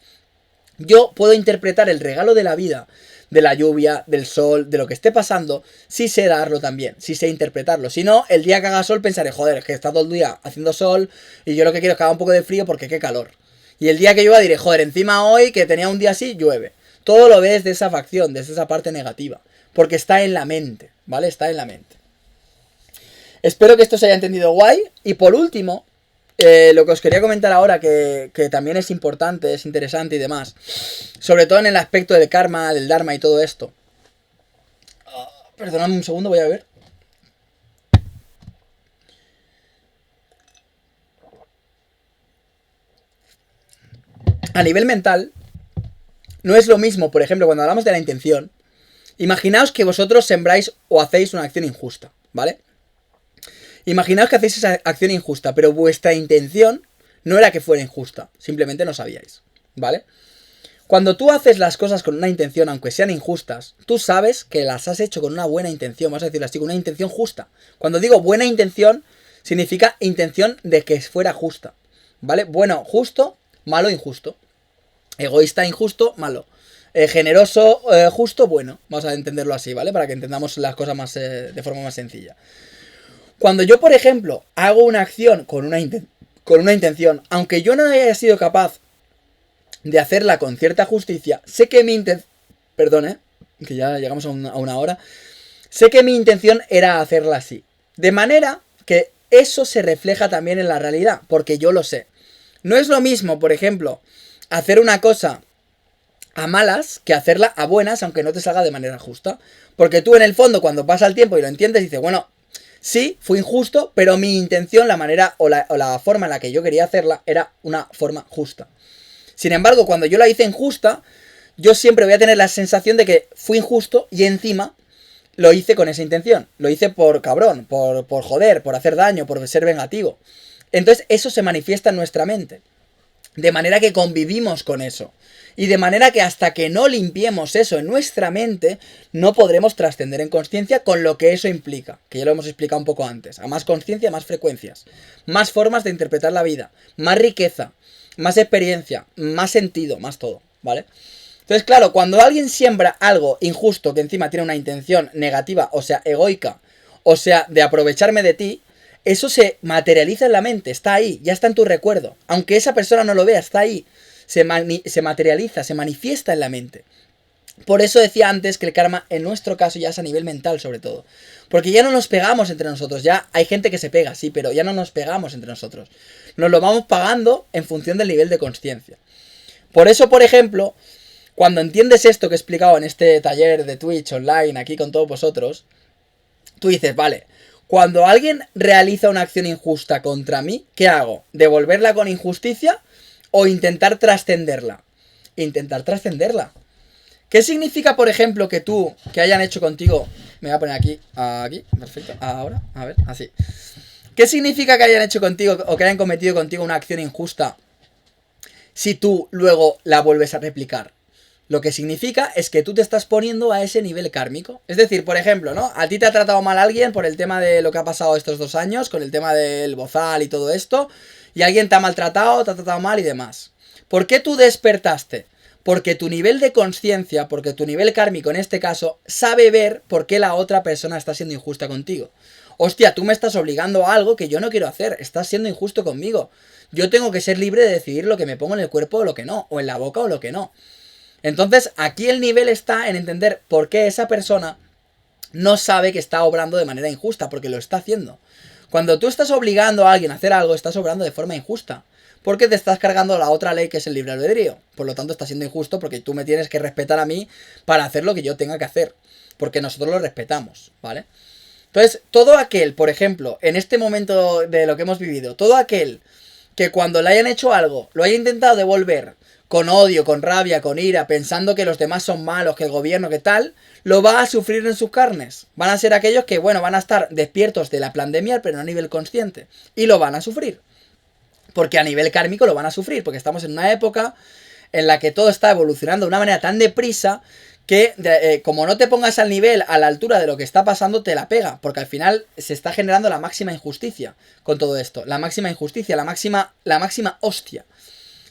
Yo puedo interpretar el regalo de la vida, de la lluvia, del sol, de lo que esté pasando, si sé darlo también, si sé interpretarlo. Si no, el día que haga sol pensaré, joder, es que está todo el día haciendo sol y yo lo que quiero es que haga un poco de frío porque qué calor. Y el día que llueva diré, joder, encima hoy que tenía un día así, llueve. Todo lo ves de esa facción, desde esa parte negativa. Porque está en la mente, ¿vale? Está en la mente. Espero que esto se haya entendido guay. Y por último, lo que os quería comentar ahora, que también es importante, es interesante y demás, sobre todo en el aspecto del karma, del dharma y todo esto. Perdonadme un segundo, voy a ver. A nivel mental, no es lo mismo, por ejemplo, cuando hablamos de la intención. Imaginaos que vosotros sembráis o hacéis una acción injusta, ¿vale? Imaginaos que hacéis esa acción injusta, pero vuestra intención no era que fuera injusta, simplemente no sabíais, ¿vale? Cuando tú haces las cosas con una intención, aunque sean injustas, tú sabes que las has hecho con una buena intención, vamos a decirlo así, con una intención justa. Cuando digo buena intención, significa intención de que fuera justa, ¿vale? Bueno, justo, malo, injusto. Egoísta, injusto, malo. Generoso, justo, bueno. Vamos a entenderlo así, ¿vale? Para que entendamos las cosas más de forma más sencilla. Cuando yo, por ejemplo, hago una acción con una intención, aunque yo no haya sido capaz de hacerla con cierta justicia, sé que mi intención... Perdón, que ya llegamos a una hora. Sé que mi intención era hacerla así. De manera que eso se refleja también en la realidad, porque yo lo sé. No es lo mismo, por ejemplo, hacer una cosa a malas que hacerla a buenas, aunque no te salga de manera justa. Porque tú en el fondo, cuando pasa el tiempo y lo entiendes, dices, bueno, sí, fue injusto, pero mi intención, la manera o la forma en la que yo quería hacerla era una forma justa. Sin embargo, cuando yo la hice injusta, yo siempre voy a tener la sensación de que fui injusto y encima lo hice con esa intención. Lo hice por cabrón, por joder, por hacer daño, por ser vengativo. Entonces eso se manifiesta en nuestra mente. De manera que convivimos con eso. Y de manera que hasta que no limpiemos eso en nuestra mente, no podremos trascender en conciencia con lo que eso implica. Que ya lo hemos explicado un poco antes. A más conciencia, más frecuencias. Más formas de interpretar la vida. Más riqueza. Más experiencia. Más sentido. Más todo. ¿Vale? Entonces, claro, cuando alguien siembra algo injusto que encima tiene una intención negativa, o sea, egoica, o sea, de aprovecharme de ti, eso se materializa en la mente, está ahí, ya está en tu recuerdo. Aunque esa persona no lo vea, está ahí. Se materializa, se manifiesta en la mente. Por eso decía antes que el karma, en nuestro caso, ya es a nivel mental, sobre todo. Porque ya no nos pegamos entre nosotros. Ya hay gente que se pega, sí, pero ya no nos pegamos entre nosotros. Nos lo vamos pagando en función del nivel de consciencia. Por eso, por ejemplo, cuando entiendes esto que he explicado en este taller de Twitch online, aquí con todos vosotros, tú dices, vale, cuando alguien realiza una acción injusta contra mí, ¿qué hago? ¿Devolverla con injusticia o intentar trascenderla? Intentar trascenderla. ¿Qué significa, por ejemplo, que hayan hecho contigo... Me voy a poner aquí, perfecto, ahora, a ver, así. ¿Qué significa que hayan hecho contigo o que hayan cometido contigo una acción injusta si tú luego la vuelves a replicar? Lo que significa es que tú te estás poniendo a ese nivel kármico. Es decir, por ejemplo, ¿no? A ti te ha tratado mal alguien por el tema de lo que ha pasado estos 2 años, con el tema del bozal y todo esto, y alguien te ha maltratado, te ha tratado mal y demás. ¿Por qué tú despertaste? Porque tu nivel de conciencia, porque tu nivel kármico en este caso, sabe ver por qué la otra persona está siendo injusta contigo. Hostia, tú me estás obligando a algo que yo no quiero hacer, estás siendo injusto conmigo. Yo tengo que ser libre de decidir lo que me pongo en el cuerpo o lo que no, o en la boca o lo que no. Entonces, aquí el nivel está en entender por qué esa persona no sabe que está obrando de manera injusta, porque lo está haciendo. Cuando tú estás obligando a alguien a hacer algo, estás obrando de forma injusta, porque te estás cargando la otra ley que es el libre albedrío. Por lo tanto, está siendo injusto porque tú me tienes que respetar a mí para hacer lo que yo tenga que hacer, porque nosotros lo respetamos, ¿vale? Entonces, todo aquel, por ejemplo, en este momento de lo que hemos vivido, todo aquel que cuando le hayan hecho algo, lo haya intentado devolver con odio, con rabia, con ira, pensando que los demás son malos, que el gobierno, que tal, lo va a sufrir en sus carnes. Van a ser aquellos que, bueno, van a estar despiertos de la pandemia, pero no a nivel consciente. Y lo van a sufrir. Porque a nivel kármico lo van a sufrir, porque estamos en una época en la que todo está evolucionando de una manera tan deprisa que como no te pongas al nivel, a la altura de lo que está pasando, te la pega. Porque al final se está generando la máxima injusticia con todo esto. La máxima injusticia, la máxima hostia.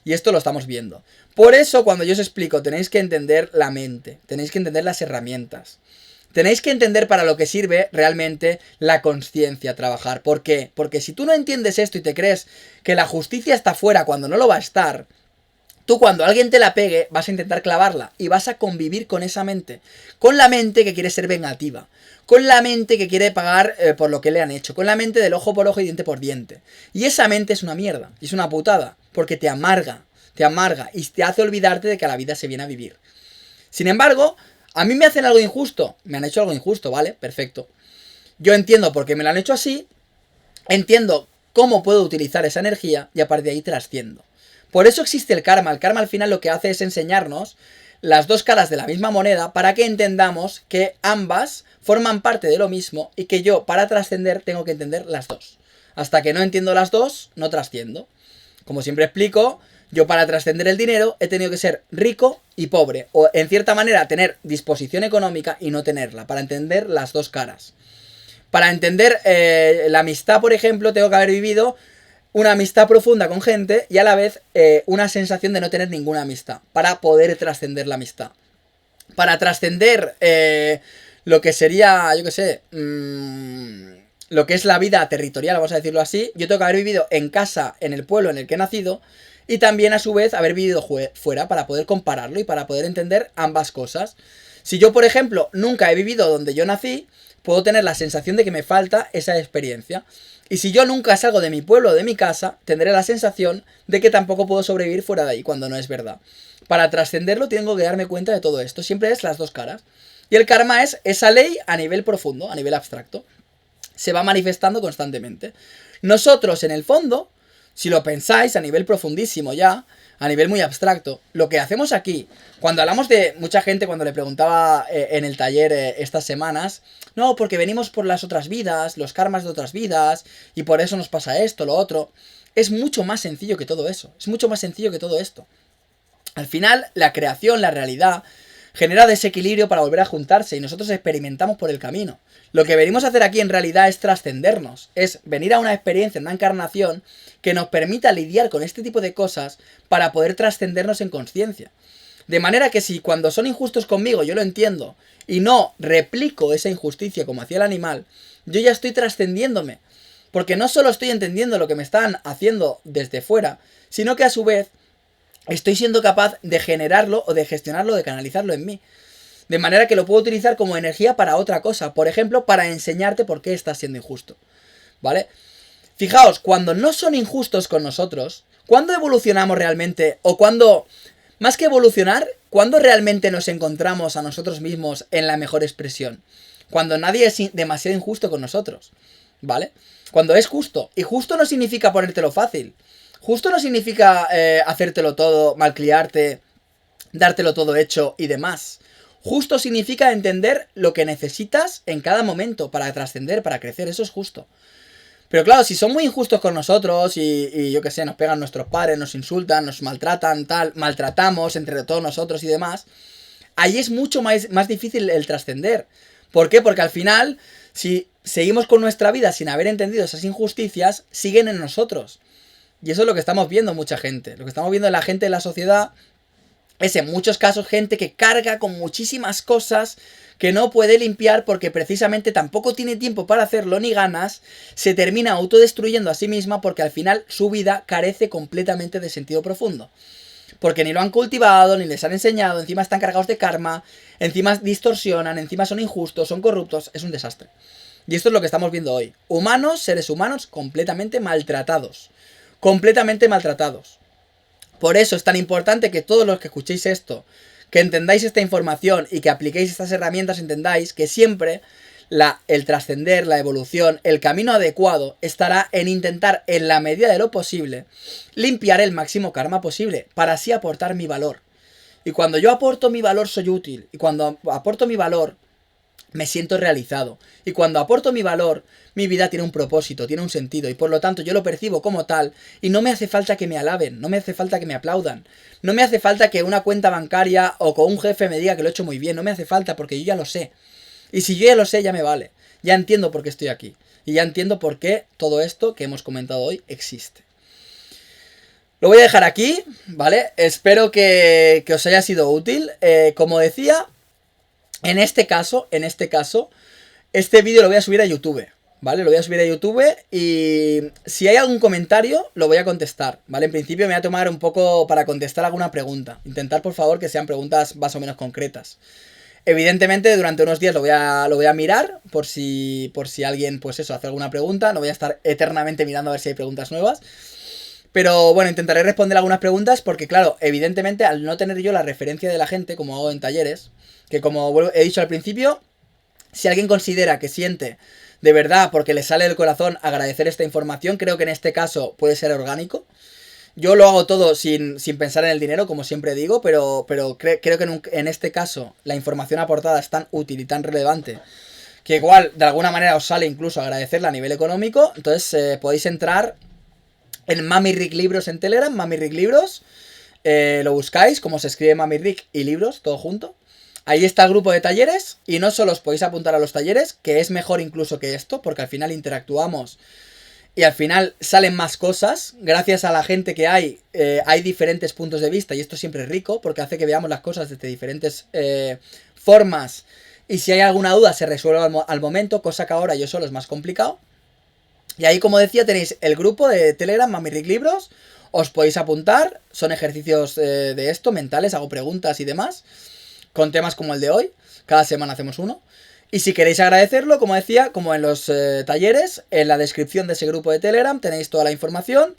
Y esto lo estamos viendo. Por eso, cuando yo os explico, tenéis que entender la mente, tenéis que entender las herramientas. Tenéis que entender para lo que sirve realmente la conciencia, trabajar. ¿Por qué? Porque si tú no entiendes esto y te crees que la justicia está fuera cuando no lo va a estar, tú cuando alguien te la pegue vas a intentar clavarla y vas a convivir con esa mente. Con la mente que quiere ser vengativa. Con la mente que quiere pagar por lo que le han hecho. Con la mente del ojo por ojo y diente por diente. Y esa mente es una mierda. Es una putada. Porque te amarga. Te amarga. Y te hace olvidarte de que a la vida se viene a vivir. Sin embargo, a mí me hacen algo injusto. Me han hecho algo injusto, ¿vale? Perfecto. Yo entiendo por qué me lo han hecho así. Entiendo cómo puedo utilizar esa energía. Y a partir de ahí trasciendo. Por eso existe el karma. El karma al final lo que hace es enseñarnos las dos caras de la misma moneda para que entendamos que ambas forman parte de lo mismo y que yo para trascender tengo que entender las dos. Hasta que no entiendo las dos, no trasciendo. Como siempre explico, yo para trascender el dinero he tenido que ser rico y pobre. O en cierta manera tener disposición económica y no tenerla. Para entender las dos caras. Para entender la amistad, por ejemplo, tengo que haber vivido una amistad profunda con gente y a la vez una sensación de no tener ninguna amistad para poder trascender la amistad. Para trascender lo que sería, yo qué sé, lo que es la vida territorial, vamos a decirlo así, yo tengo que haber vivido en casa, en el pueblo en el que he nacido y también a su vez haber vivido fuera para poder compararlo y para poder entender ambas cosas. Si yo, por ejemplo, nunca he vivido donde yo nací, puedo tener la sensación de que me falta esa experiencia. Y si yo nunca salgo de mi pueblo o de mi casa, tendré la sensación de que tampoco puedo sobrevivir fuera de ahí, cuando no es verdad. Para trascenderlo tengo que darme cuenta de todo esto. Siempre es las dos caras. Y el karma es esa ley a nivel profundo, a nivel abstracto. Se va manifestando constantemente. Nosotros, en el fondo, si lo pensáis a nivel profundísimo ya, a nivel muy abstracto, lo que hacemos aquí, cuando hablamos de mucha gente, cuando le preguntaba en el taller estas semanas, no, porque venimos por las otras vidas, los karmas de otras vidas, y por eso nos pasa esto, lo otro, es mucho más sencillo que todo eso, es mucho más sencillo que todo esto. Al final, la creación, la realidad, genera desequilibrio para volver a juntarse y nosotros experimentamos por el camino. Lo que venimos a hacer aquí en realidad es trascendernos, es venir a una experiencia, una encarnación que nos permita lidiar con este tipo de cosas para poder trascendernos en conciencia. De manera que si cuando son injustos conmigo yo lo entiendo y no replico esa injusticia como hacía el animal, yo ya estoy trascendiéndome. Porque no solo estoy entendiendo lo que me están haciendo desde fuera, sino que a su vez estoy siendo capaz de generarlo o de gestionarlo, de canalizarlo en mí. De manera que lo puedo utilizar como energía para otra cosa. Por ejemplo, para enseñarte por qué estás siendo injusto. ¿Vale? Fijaos, cuando no son injustos con nosotros, ¿cuándo evolucionamos realmente? O cuando, más que evolucionar, ¿cuándo realmente nos encontramos a nosotros mismos en la mejor expresión? Cuando nadie es demasiado injusto con nosotros. ¿Vale? Cuando es justo. Y justo no significa ponértelo fácil. Justo no significa hacértelo todo, malcriarte, dártelo todo hecho y demás. Justo significa entender lo que necesitas en cada momento para trascender, para crecer. Eso es justo. Pero claro, si son muy injustos con nosotros y yo qué sé, nos pegan nuestros padres, nos insultan, nos maltratan, tal, maltratamos entre todos nosotros y demás, ahí es mucho más difícil el trascender. ¿Por qué? Porque al final, si seguimos con nuestra vida sin haber entendido esas injusticias, siguen en nosotros. Y eso es lo que estamos viendo mucha gente. Lo que estamos viendo en la gente de la sociedad es en muchos casos gente que carga con muchísimas cosas que no puede limpiar porque precisamente tampoco tiene tiempo para hacerlo ni ganas, se termina autodestruyendo a sí misma porque al final su vida carece completamente de sentido profundo. Porque ni lo han cultivado, ni les han enseñado, encima están cargados de karma, encima distorsionan, encima son injustos, son corruptos, es un desastre. Y esto es lo que estamos viendo hoy. Humanos, seres humanos, completamente maltratados. Completamente maltratados. Por eso es tan importante que todos los que escuchéis esto, que entendáis esta información y que apliquéis estas herramientas, entendáis que siempre el trascender, la evolución, el camino adecuado estará en intentar, en la medida de lo posible, limpiar el máximo karma posible, para así aportar mi valor. Y cuando yo aporto mi valor soy útil, y cuando aporto mi valor me siento realizado. Y cuando aporto mi valor, mi vida tiene un propósito, tiene un sentido. Y por lo tanto yo lo percibo como tal. Y no me hace falta que me alaben, no me hace falta que me aplaudan. No me hace falta que una cuenta bancaria o con un jefe me diga que lo he hecho muy bien. No me hace falta porque yo ya lo sé. Y si yo ya lo sé, ya me vale. Ya entiendo por qué estoy aquí. Y ya entiendo por qué todo esto que hemos comentado hoy existe. Lo voy a dejar aquí, ¿vale? Espero que os haya sido útil. Como decía, en este caso, este vídeo lo voy a subir a YouTube, ¿vale? Lo voy a subir a YouTube y si hay algún comentario, lo voy a contestar, ¿vale? En principio me voy a tomar un poco para contestar alguna pregunta. Intentar, por favor, que sean preguntas más o menos concretas. Evidentemente, durante unos días lo voy a mirar por si alguien, pues eso, hace alguna pregunta. No voy a estar eternamente mirando a ver si hay preguntas nuevas. Pero bueno, intentaré responder algunas preguntas porque, claro, evidentemente, al no tener yo la referencia de la gente, como hago en talleres, que como he dicho al principio, si alguien considera que siente de verdad, porque le sale del corazón, agradecer esta información, creo que en este caso puede ser orgánico. Yo lo hago todo sin pensar en el dinero, como siempre digo, pero creo que en este caso la información aportada es tan útil y tan relevante que igual de alguna manera os sale incluso agradecerla a nivel económico. Entonces podéis entrar en Mami Rick Libros en Telegram, Mami Rick Libros, lo buscáis, como se escribe Mami Rick y libros, todo junto. Ahí está el grupo de talleres y no solo os podéis apuntar a los talleres, que es mejor incluso que esto, porque al final interactuamos y al final salen más cosas. Gracias a la gente que hay diferentes puntos de vista y esto siempre es rico porque hace que veamos las cosas desde diferentes formas y si hay alguna duda se resuelve al momento, cosa que ahora yo solo es más complicado. Y ahí, como decía, tenéis el grupo de Telegram, Mami Rick Libros, os podéis apuntar, son ejercicios de esto, mentales, hago preguntas y demás, con temas como el de hoy, cada semana hacemos uno. Y si queréis agradecerlo, como decía, como en los talleres, en la descripción de ese grupo de Telegram tenéis toda la información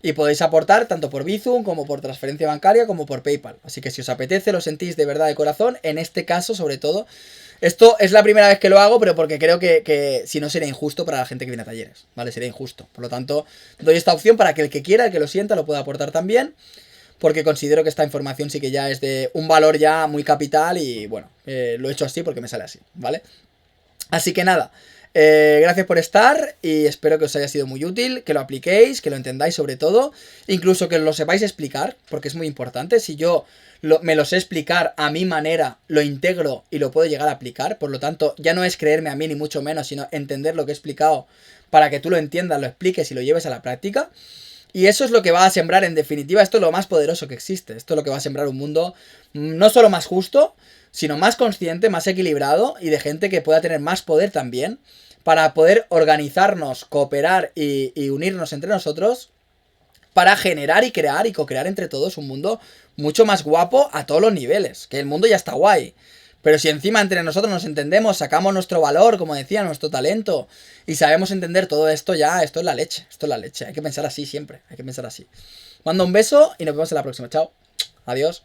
y podéis aportar tanto por Bizum como por transferencia bancaria como por PayPal. Así que si os apetece, lo sentís de verdad de corazón, en este caso sobre todo. Esto es la primera vez que lo hago, pero porque creo que si no sería injusto para la gente que viene a talleres, ¿vale? Sería injusto. Por lo tanto, doy esta opción para que el que quiera, el que lo sienta, lo pueda aportar también. Porque considero que esta información sí que ya es de un valor ya muy capital y bueno, lo he hecho así porque me sale así, ¿vale? Así que nada, gracias por estar y espero que os haya sido muy útil, que lo apliquéis, que lo entendáis sobre todo, incluso que lo sepáis explicar, porque es muy importante. Si yo me lo sé explicar a mi manera, lo integro y lo puedo llegar a aplicar, por lo tanto ya no es creerme a mí ni mucho menos, sino entender lo que he explicado para que tú lo entiendas, lo expliques y lo lleves a la práctica. Y eso es lo que va a sembrar, en definitiva, esto es lo más poderoso que existe. Esto es lo que va a sembrar un mundo no solo más justo, sino más consciente, más equilibrado y de gente que pueda tener más poder también para poder organizarnos, cooperar y unirnos entre nosotros para generar y crear y co-crear entre todos un mundo mucho más guapo a todos los niveles. Que el mundo ya está guay. Pero si encima entre nosotros nos entendemos, sacamos nuestro valor, como decía, nuestro talento, y sabemos entender todo esto ya, esto es la leche, esto es la leche. Hay que pensar así siempre, hay que pensar así. Mando un beso y nos vemos en la próxima. Chao. Adiós.